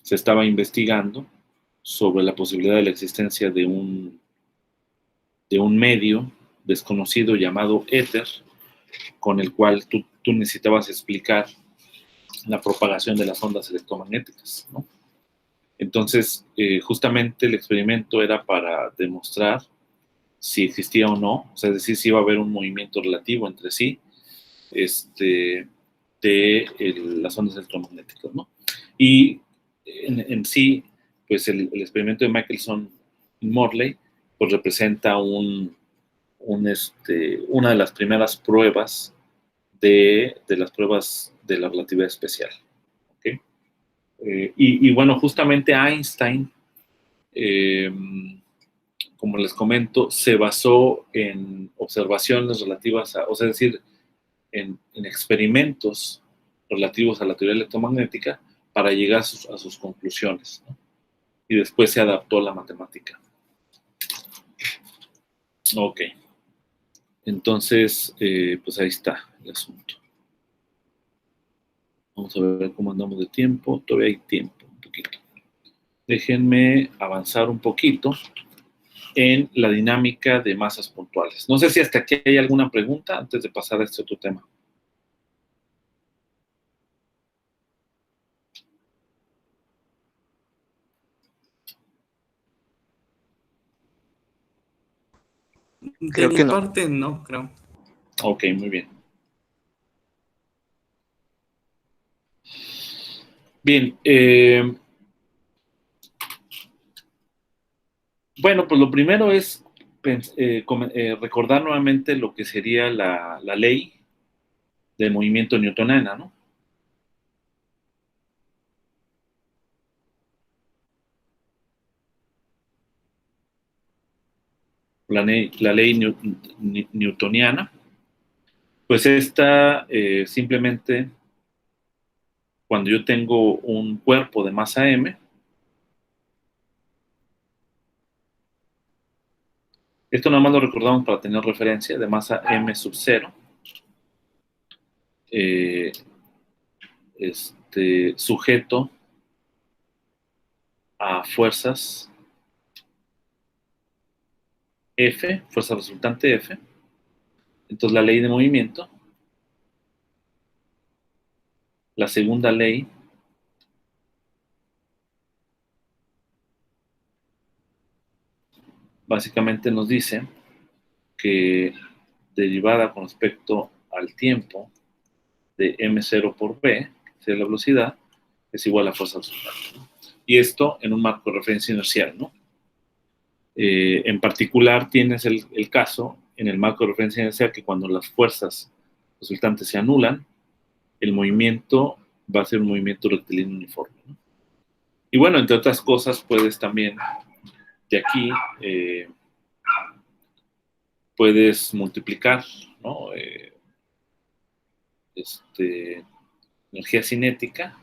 se estaba investigando sobre la posibilidad de la existencia de un medio desconocido llamado éter, con el cual tú necesitabas explicar la propagación de las ondas electromagnéticas, ¿no? Entonces, justamente el experimento era para demostrar si existía o no, o sea, es decir, si iba a haber un movimiento relativo entre sí las ondas electromagnéticas, ¿no? Y en sí, pues el experimento de Michelson y Morley, pues representa una de las primeras pruebas de las pruebas de la relatividad especial, ¿ok? Y bueno, justamente Einstein, como les comento, se basó en observaciones relativas a, o sea, es decir, en experimentos relativos a la teoría electromagnética para llegar a sus conclusiones, ¿no? Y después se adaptó a la matemática. Ok. Entonces, pues ahí está el asunto. Vamos a ver cómo andamos de tiempo. Todavía hay tiempo, un poquito. Déjenme avanzar un poquito en la dinámica de masas puntuales. No sé si hasta aquí hay alguna pregunta antes de pasar a este otro tema. De mi parte, no, creo. Ok, muy bien. Bien, bueno, pues lo primero es recordar nuevamente lo que sería la ley del movimiento newtoniana, ¿no? La ley newtoniana Pues esta simplemente, cuando yo tengo un cuerpo de masa m, esto nada más lo recordamos para tener referencia, de masa m sub 0, sujeto a fuerzas F, fuerza resultante F. Entonces la ley de movimiento, la segunda ley, básicamente nos dice que derivada con respecto al tiempo de m0 por v, que es la velocidad, es igual a fuerza resultante, ¿no? Y esto en un marco de referencia inercial, ¿no? En particular tienes el caso en el marco de referencia inercial que cuando las fuerzas resultantes se anulan, el movimiento va a ser un movimiento rectilíneo uniforme, ¿no? Y bueno, entre otras cosas, puedes también de aquí puedes multiplicar, ¿no? Energía cinética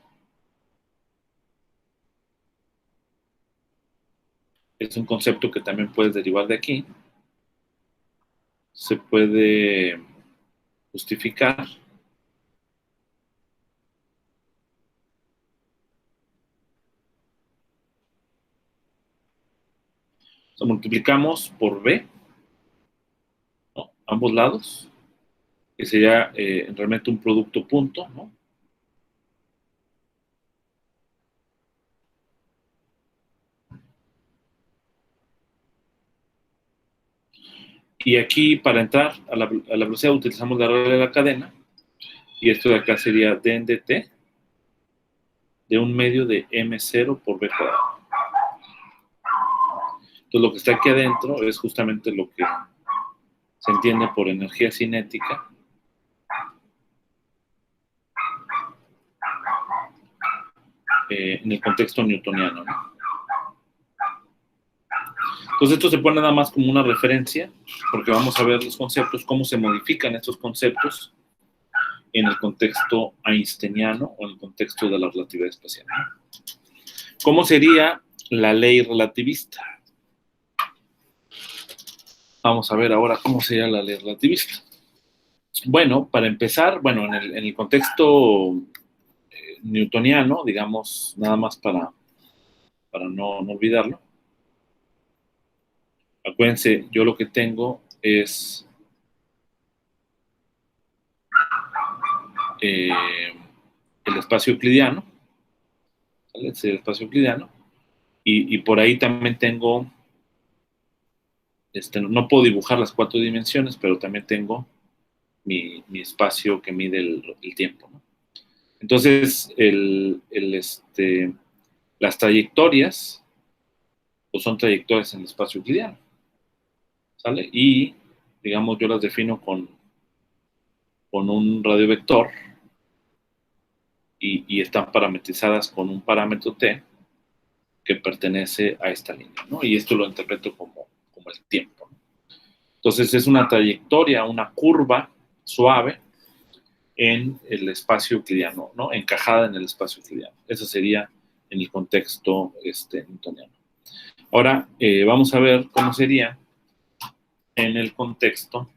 es un concepto que también puedes derivar de aquí. Se puede justificar multiplicamos por b, ¿no? Ambos lados, que sería realmente un producto punto, ¿no? Y aquí, para entrar a la velocidad, utilizamos la regla de la cadena, y esto de acá sería d en dt de un medio de m0 por b cuadrado. Entonces, lo que está aquí adentro es justamente lo que se entiende por energía cinética en el contexto newtoniano, ¿no? Entonces, esto se pone nada más como una referencia, porque vamos a ver los conceptos, cómo se modifican estos conceptos en el contexto einsteiniano o en el contexto de la relatividad especial, ¿no? ¿Cómo sería la ley relativista? Vamos a ver ahora cómo sería la ley relativista. Bueno, para empezar, bueno, en el contexto newtoniano, digamos, nada más para no olvidarlo. Acuérdense, yo lo que tengo es el espacio euclidiano, ¿vale? Es el espacio euclidiano, y por ahí también tengo, no puedo dibujar las 4 dimensiones, pero también tengo mi espacio que mide el tiempo, ¿no? Entonces, las trayectorias, pues son trayectorias en el espacio euclidiano, ¿sale? Y, digamos, yo las defino con un radiovector y están parametrizadas con un parámetro t que pertenece a esta línea, ¿no? Y esto lo interpreto como el tiempo, ¿no? Entonces, es una trayectoria, una curva suave en el espacio euclidiano, ¿no? Encajada en el espacio euclidiano. Eso sería en el contexto newtoniano. Ahora, vamos a ver cómo sería en el contexto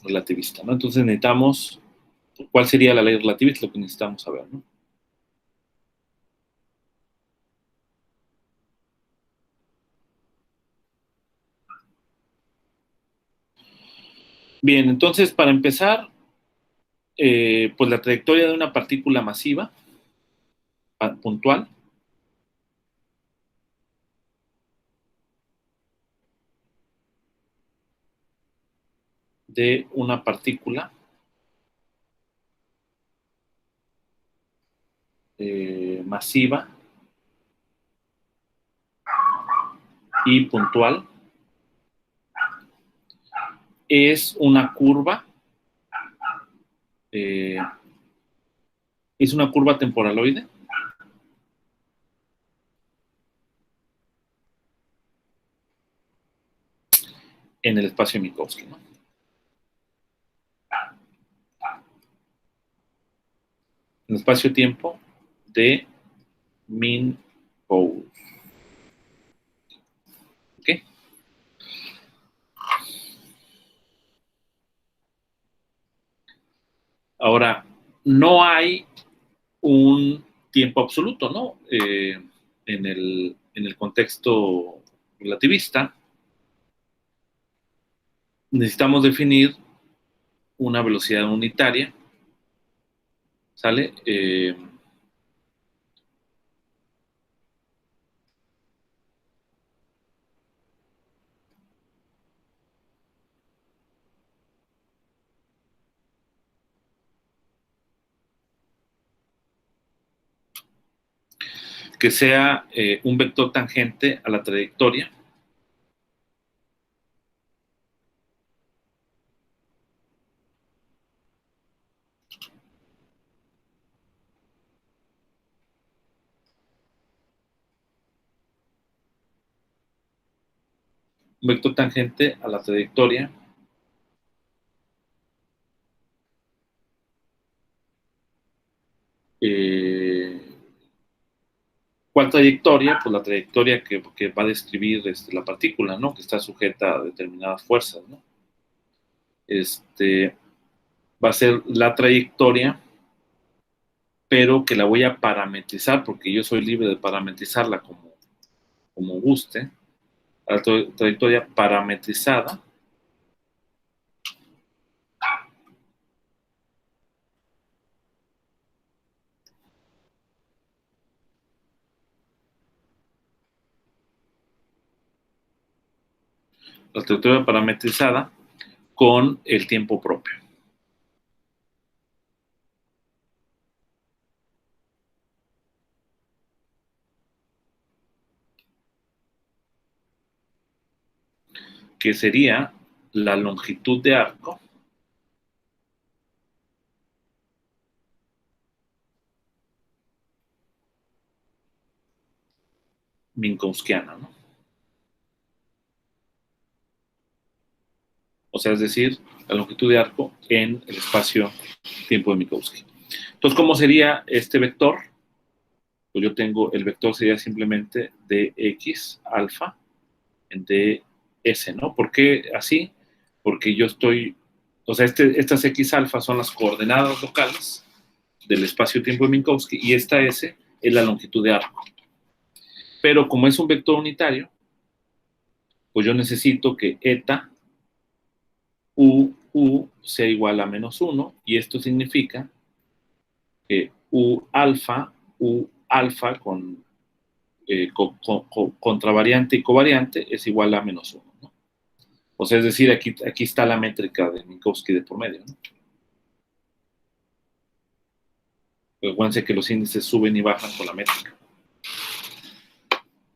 relativista, ¿no? Entonces necesitamos, ¿cuál sería la ley relativista? Lo que necesitamos saber, ¿no? Bien, entonces para empezar, pues la trayectoria de una partícula masiva puntual de una partícula masiva y puntual es una curva, es una curva temporaloide en el espacio Minkowski, ¿no? en espacio-tiempo de Minkowski. ¿Ok? Ahora, no hay un tiempo absoluto, ¿no? En el contexto relativista, necesitamos definir una velocidad unitaria, ¿sale? Que sea un vector tangente a la trayectoria. Un vector tangente a la trayectoria ¿cuál trayectoria? Pues la trayectoria que va a describir la partícula, ¿no? Que está sujeta a determinadas fuerzas, ¿no? Va a ser la trayectoria, pero que la voy a parametrizar, porque yo soy libre de parametrizarla como guste. La trayectoria parametrizada con el tiempo propio. Que sería la longitud de arco minkowskiana, ¿no? O sea, es decir, la longitud de arco en el espacio-tiempo de Minkowski. Entonces, ¿cómo sería este vector? Pues yo tengo, el vector sería simplemente dx alfa en ds, ¿no? ¿Por qué así? Porque yo estoy, o sea, estas x alfa son las coordenadas locales del espacio-tiempo de Minkowski y esta s es la longitud de arco. Pero como es un vector unitario, pues yo necesito que eta u sea igual a -1 y esto significa que u alfa con contravariante y covariante es igual a -1, ¿no? O sea, es decir, aquí está la métrica de Minkowski de por medio, ¿no? Acuérdense que los índices suben y bajan con la métrica.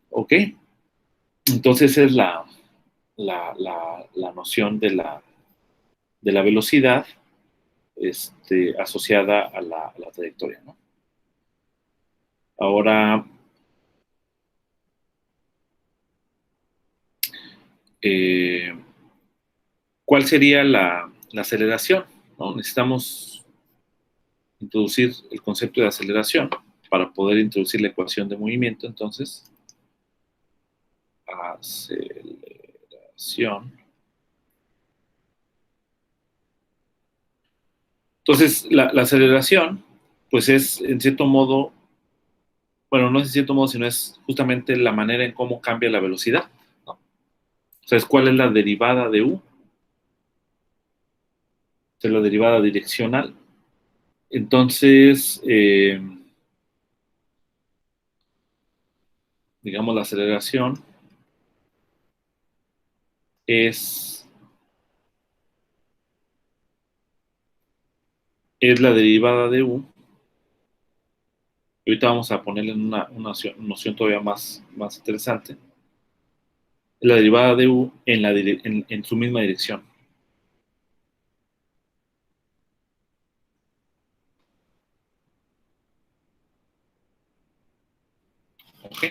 ¿Ok? Entonces esa es la noción de la velocidad asociada a la trayectoria, ¿no? Ahora, ¿cuál sería la aceleración? ¿No? Necesitamos introducir el concepto de aceleración para poder introducir la ecuación de movimiento. Entonces, aceleración. Entonces, la aceleración, pues es en cierto modo, bueno, no es en cierto modo, sino es justamente la manera en cómo cambia la velocidad, ¿no? O sea, ¿cuál es la derivada de u? Es la derivada direccional. Entonces, digamos, la aceleración es la derivada de u. Y ahorita vamos a ponerle en una noción todavía más interesante. Es la derivada de u en su misma dirección. ¿Ok?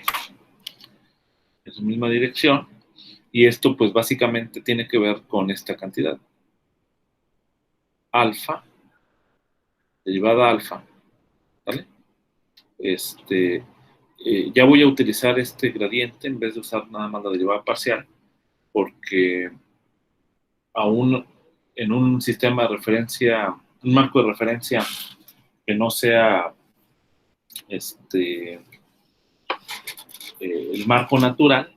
En su misma dirección. Y esto, pues, básicamente tiene que ver con esta cantidad. Alfa, derivada alfa, Ya voy a utilizar este gradiente en vez de usar nada más la derivada parcial, porque aún en un sistema de referencia, un marco de referencia que no sea el marco natural,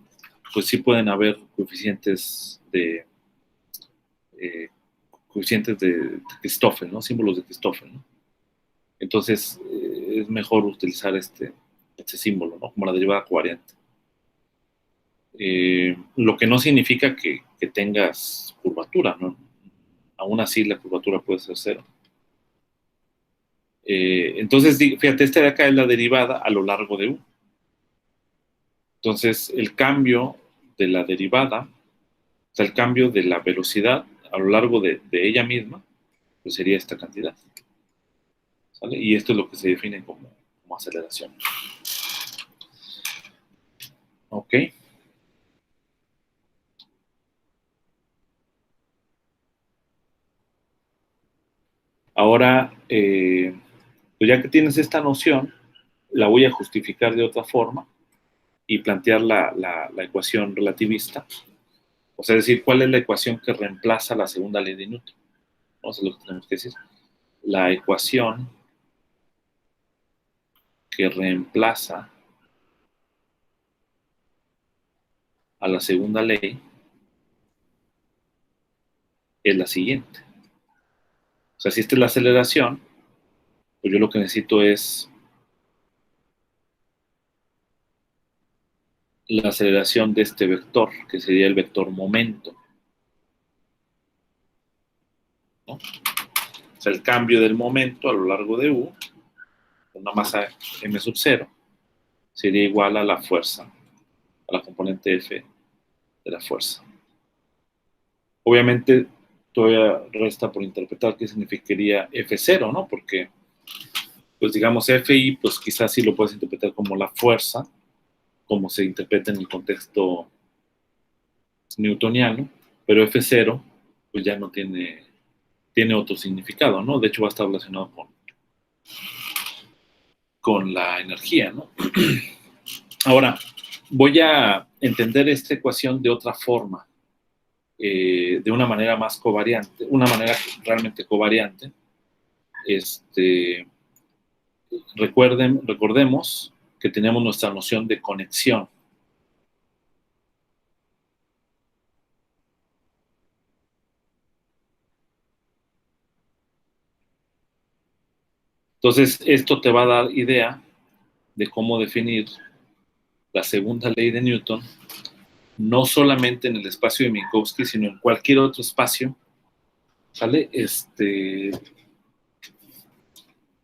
pues sí pueden haber coeficientes de Christoffel, ¿no? Símbolos de Christoffel, ¿no? Entonces es mejor utilizar este símbolo, ¿no? Como la derivada covariante. Lo que no significa que tengas curvatura, ¿no? Aún así la curvatura puede ser cero. Entonces, fíjate, esta de acá es la derivada a lo largo de U. Entonces, el cambio de la derivada, o sea, el cambio de la velocidad a lo largo de ella misma, pues sería esta cantidad. ¿Sale? Y esto es lo que se define como aceleración. Ok. Ahora, pues ya que tienes esta noción, la voy a justificar de otra forma y plantear la ecuación relativista. O sea, decir, ¿cuál es la ecuación que reemplaza la segunda ley de Newton? Eso es lo que tenemos que decir. La ecuación que reemplaza a la segunda ley es la siguiente. O sea, si esta es la aceleración, pues yo lo que necesito es la aceleración de este vector, que sería el vector momento, ¿no? O sea, el cambio del momento a lo largo de U, con una masa m sub 0, sería igual a la fuerza, a la componente F de la fuerza. Obviamente, todavía resta por interpretar qué significaría F0, ¿no? Porque, pues digamos, Fi, pues quizás sí lo puedes interpretar como la fuerza, como se interpreta en el contexto newtoniano, pero F0, pues ya no tiene otro significado, ¿no? De hecho, va a estar relacionado con la energía, ¿no? Ahora, voy a entender esta ecuación de otra forma, de una manera más covariante, una manera realmente covariante. Recordemos que tenemos nuestra noción de conexión. Entonces, esto te va a dar idea de cómo definir la segunda ley de Newton, no solamente en el espacio de Minkowski, sino en cualquier otro espacio, ¿sale?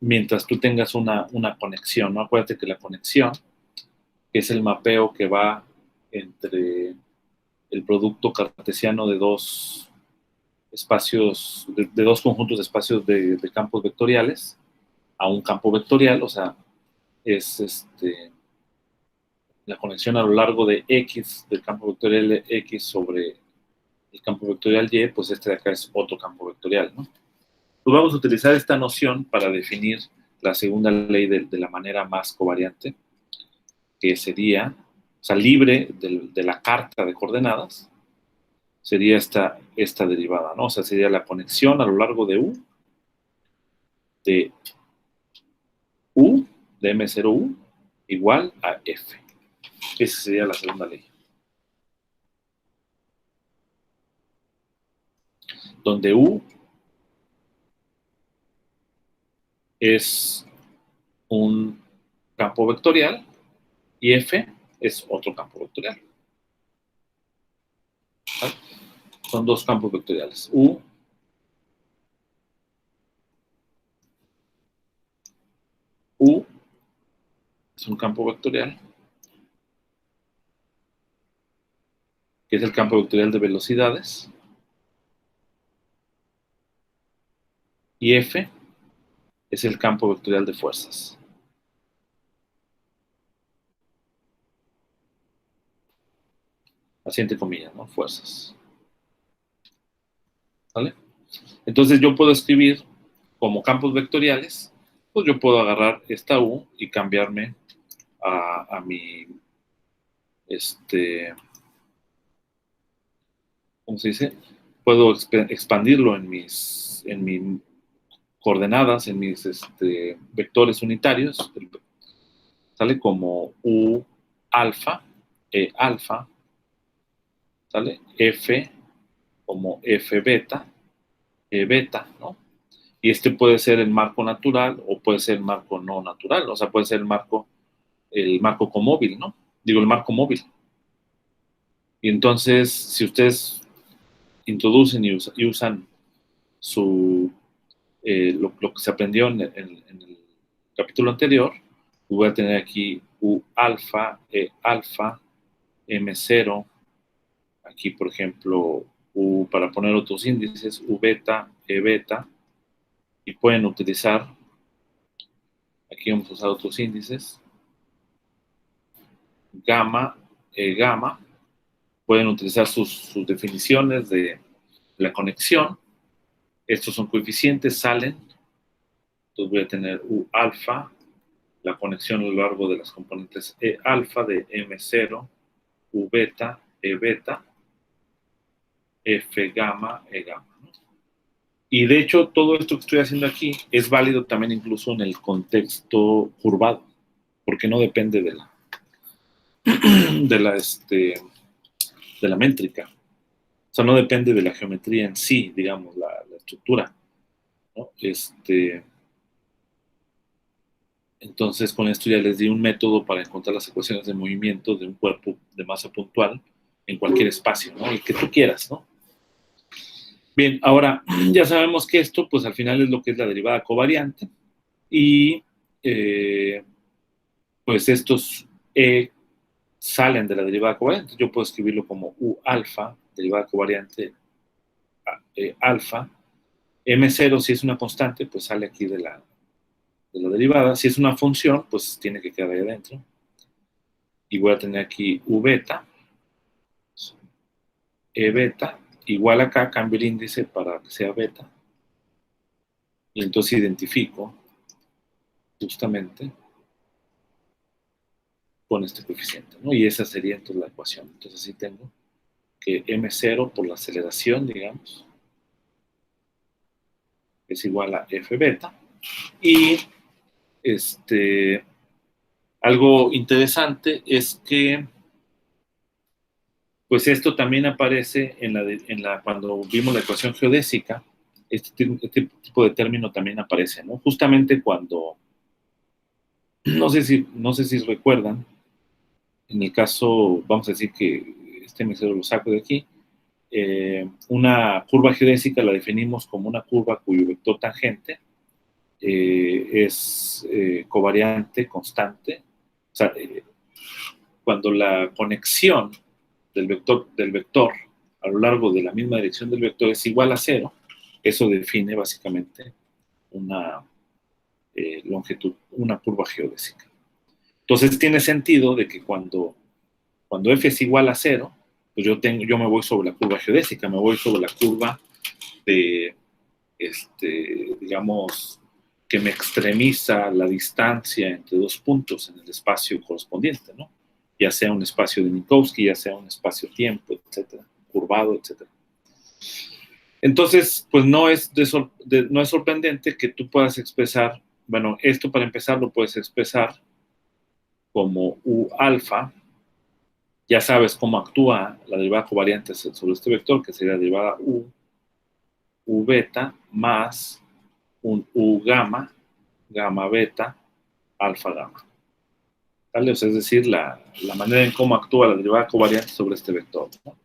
Mientras tú tengas una conexión, ¿no? Acuérdate que la conexión es el mapeo que va entre el producto cartesiano de dos espacios, de dos conjuntos de espacios de campos vectoriales a un campo vectorial, o sea, es la conexión a lo largo de X, del campo vectorial X sobre el campo vectorial Y, pues de acá es otro campo vectorial, ¿no? Pues vamos a utilizar esta noción para definir la segunda ley de la manera más covariante, que sería, o sea, libre de la carta de coordenadas, sería esta derivada, ¿no? O sea, sería la conexión a lo largo de U, de M0U, igual a F. Esa sería la segunda ley. Donde U es un campo vectorial y F es otro campo vectorial. ¿Vale? Son dos campos vectoriales. U es un campo vectorial, que es el campo vectorial de velocidades, y F es el campo vectorial de fuerzas. Así entre comillas, ¿no? Fuerzas. ¿Vale? Entonces yo puedo escribir como campos vectoriales pues yo puedo agarrar esta U y cambiarme a mi, ¿cómo se dice? Puedo expandirlo en mis coordenadas, en mis vectores unitarios, sale como U alfa, E alfa, ¿sale? F como F beta, E beta, ¿no? Y este puede ser el marco natural o puede ser el marco no natural, o sea, puede ser el marco comóvil, ¿no? Digo, el marco móvil. Y entonces, si ustedes introducen y usan lo que se aprendió en el capítulo anterior, voy a tener aquí U alfa, E alfa, M0, aquí por ejemplo, para poner otros índices, U beta, E beta, y pueden utilizar, aquí vamos a usar otros índices, gamma, E gamma, pueden utilizar sus definiciones de la conexión. Estos son coeficientes, salen. Entonces voy a tener U alfa, la conexión a lo largo de las componentes E alfa de M0, U beta, E beta, F gamma, E gamma, ¿no? Y de hecho, todo esto que estoy haciendo aquí es válido también incluso en el contexto curvado, porque no depende de la métrica. O sea, no depende de la geometría en sí, digamos, la estructura, ¿no? Entonces, con esto ya les di un método para encontrar las ecuaciones de movimiento de un cuerpo de masa puntual en cualquier espacio, ¿no? El que tú quieras, ¿no? Bien, ahora ya sabemos que esto, pues al final es lo que es la derivada covariante y pues estos E salen de la derivada covariante. Yo puedo escribirlo como U alfa, derivada covariante alfa. M0, si es una constante, pues sale aquí de la derivada. Si es una función, pues tiene que quedar ahí adentro. Y voy a tener aquí U beta, E beta, igual acá, cambio el índice para que sea beta. Y entonces identifico justamente con este coeficiente, ¿no? Y esa sería entonces la ecuación. Entonces así tengo que M0 por la aceleración, digamos, es igual a F beta. Y algo interesante es que pues esto también aparece cuando vimos la ecuación geodésica, este tipo de término también aparece, ¿no? Justamente cuando, no sé si recuerdan, en el caso, vamos a decir que M0 lo saco de aquí, una curva geodésica la definimos como una curva cuyo vector tangente es covariante, constante. O sea, cuando la conexión del vector a lo largo de la misma dirección del vector es igual a 0, eso define básicamente una longitud, una curva geodésica. Entonces tiene sentido de que cuando f es igual a 0, pues yo me voy sobre la curva geodésica, me voy sobre la curva de, digamos, que me extremiza la distancia entre dos puntos en el espacio correspondiente, ¿no? Ya sea un espacio de Minkowski, ya sea un espacio-tiempo, etcétera, curvado, etcétera. Entonces, pues no es sorprendente que tú puedas expresar, bueno, esto para empezar lo puedes expresar como U alfa. Ya sabes cómo actúa la derivada covariante sobre este vector, que sería la derivada U beta más un U gamma, gamma beta, alfa gamma. ¿Vale? O sea, es decir, la manera en cómo actúa la derivada covariante sobre este vector, ¿no?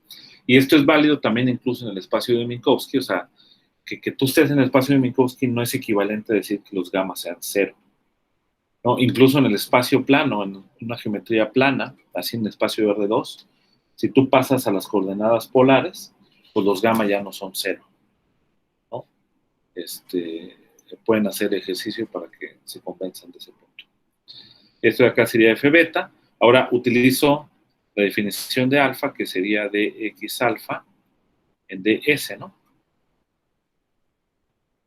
Y esto es válido también incluso en el espacio de Minkowski, o sea, que tú estés en el espacio de Minkowski no es equivalente a decir que los gammas sean 0, ¿no? Incluso en el espacio plano, en una geometría plana, así en el espacio R2, si tú pasas a las coordenadas polares, pues los gamma ya no son 0, ¿no? Pueden hacer ejercicio para que se convenzan de ese punto. Esto de acá sería F beta. Ahora utilizo la definición de alfa, que sería dx alfa en ds, ¿no?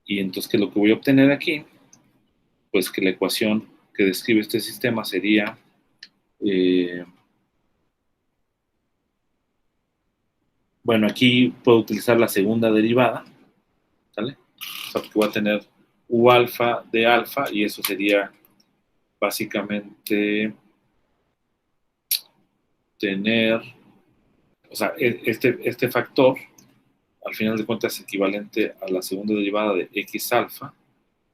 Y entonces, ¿qué es lo que voy a obtener aquí? pues que la ecuación que describe este sistema sería bueno, aquí puedo utilizar la segunda derivada, ¿sale? O sea, porque voy a tener U alfa de alfa y eso sería básicamente tener, o sea, este factor, al final de cuentas, es equivalente a la segunda derivada de x alfa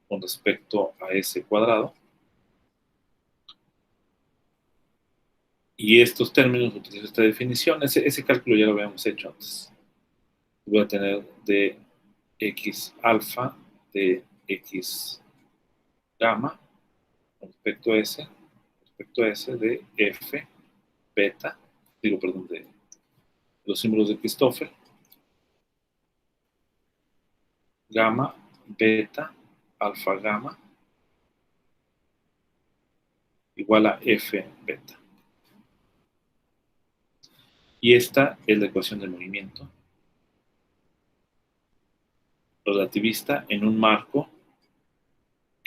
con respecto a s cuadrado. Y estos términos, utilizo esta definición, ese cálculo ya lo habíamos hecho antes. Voy a tener de x alfa de x gamma con respecto a s de f beta, perdón, de los símbolos de Christoffel, gamma, beta, alfa gamma, igual a f beta. Y esta es la ecuación del movimiento relativista en un marco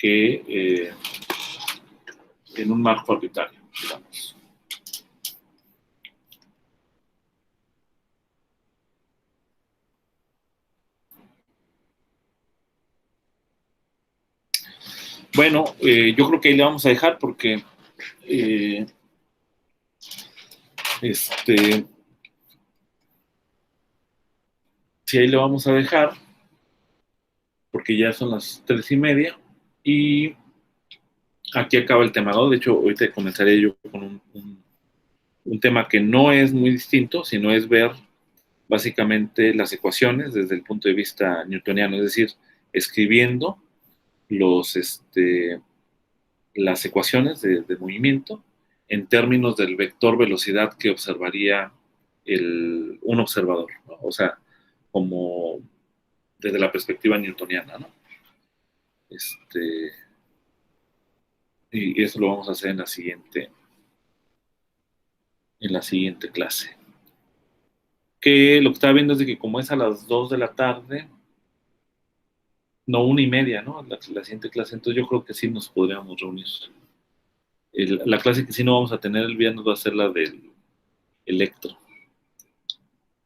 en un marco arbitrario, digamos. Bueno, yo creo que ahí le vamos a dejar porque sí, ahí le vamos a dejar porque ya son las 3:30 y aquí acaba el tema, ¿no? De hecho, ahorita comenzaré yo con un tema que no es muy distinto, sino es ver básicamente las ecuaciones desde el punto de vista newtoniano, es decir, escribiendo las ecuaciones de movimiento en términos del vector velocidad que observaría un observador, ¿no? O sea, como desde la perspectiva newtoniana, ¿no? Y eso lo vamos a hacer en la siguiente clase. Que lo que estaba viendo es de que como es a las 2 de la tarde, no 1:30, ¿no? La siguiente clase, entonces yo creo que sí nos podríamos reunir. La clase que sí no vamos a tener el viernes va a ser la del electro.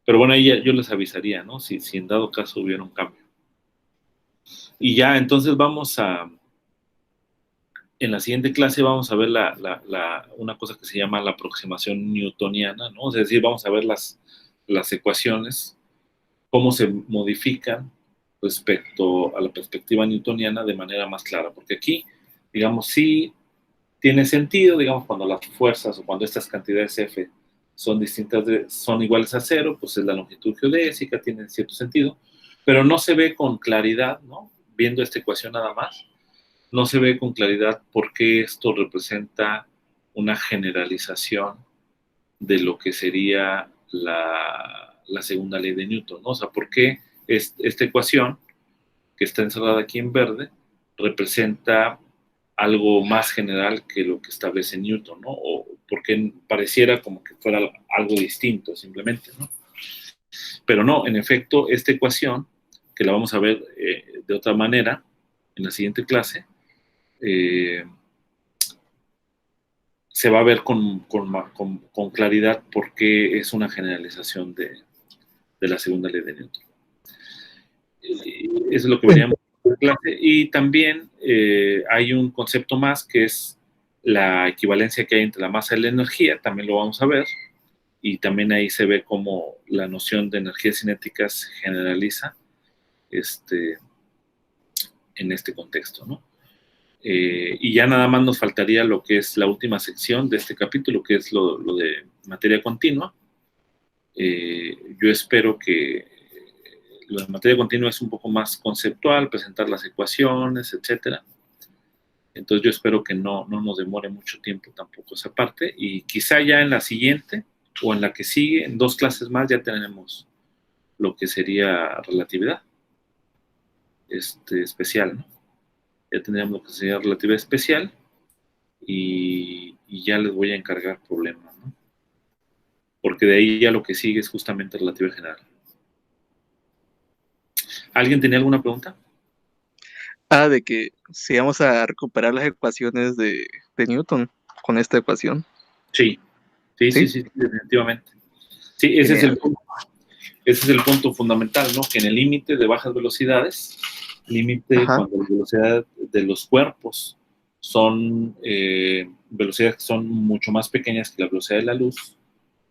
Pero bueno, ahí yo les avisaría, ¿no? Si en dado caso hubiera un cambio. Y ya, entonces en la siguiente clase vamos a ver una cosa que se llama la aproximación newtoniana, ¿no? Es decir, vamos a ver las ecuaciones, cómo se modifican respecto a la perspectiva newtoniana de manera más clara, porque aquí, digamos, sí tiene sentido, digamos, cuando las fuerzas o cuando estas cantidades F son distintas, son iguales a cero, pues es la longitud geodésica, tiene cierto sentido, pero no se ve con claridad, ¿no? Viendo esta ecuación nada más, no se ve con claridad por qué esto representa una generalización de lo que sería la segunda ley de Newton, ¿no? O sea, por qué esta ecuación, que está encerrada aquí en verde, representa algo más general que lo que establece Newton, ¿no? O porque pareciera como que fuera algo distinto, simplemente, ¿no? Pero no, en efecto, esta ecuación, que la vamos a ver de otra manera en la siguiente clase, se va a ver con claridad porque es una generalización de la segunda ley de Newton. Eso es lo que veríamos en la clase. Y también hay un concepto más que es la equivalencia que hay entre la masa y la energía, también lo vamos a ver, y también ahí se ve cómo la noción de energías cinéticas se generaliza en este contexto, ¿no? Y ya nada más nos faltaría lo que es la última sección de este capítulo, que es lo de materia continua. Yo espero que lo de materia continua es un poco más conceptual, presentar las ecuaciones, etcétera. Entonces yo espero que no nos demore mucho tiempo tampoco esa parte, y quizá ya en la siguiente o en la que sigue, en 2 clases más, ya tenemos lo que sería relatividad especial, ¿no? Ya tendríamos lo que sería relatividad especial y ya les voy a encargar problemas, ¿no? Porque de ahí ya lo que sigue es justamente relatividad general. ¿Alguien tenía alguna pregunta? De que si vamos a recuperar las ecuaciones de Newton con esta ecuación. Sí, definitivamente. Sí, ese es el punto. Ese es el punto fundamental, ¿no? Que en el límite de bajas velocidades, cuando la velocidad de los cuerpos son velocidades que son mucho más pequeñas que la velocidad de la luz,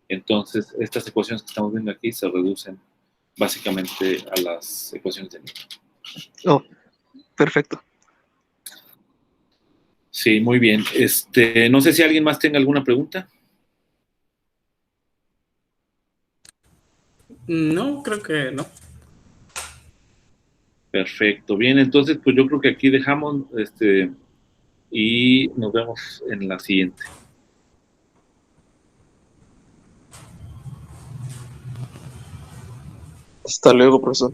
entonces estas ecuaciones que estamos viendo aquí se reducen básicamente a las ecuaciones de Newton. Oh, perfecto. Sí, muy bien. No sé si alguien más tenga alguna pregunta. No, creo que no. Perfecto. Bien, entonces pues yo creo que aquí dejamos y nos vemos en la siguiente. Hasta luego, profesor.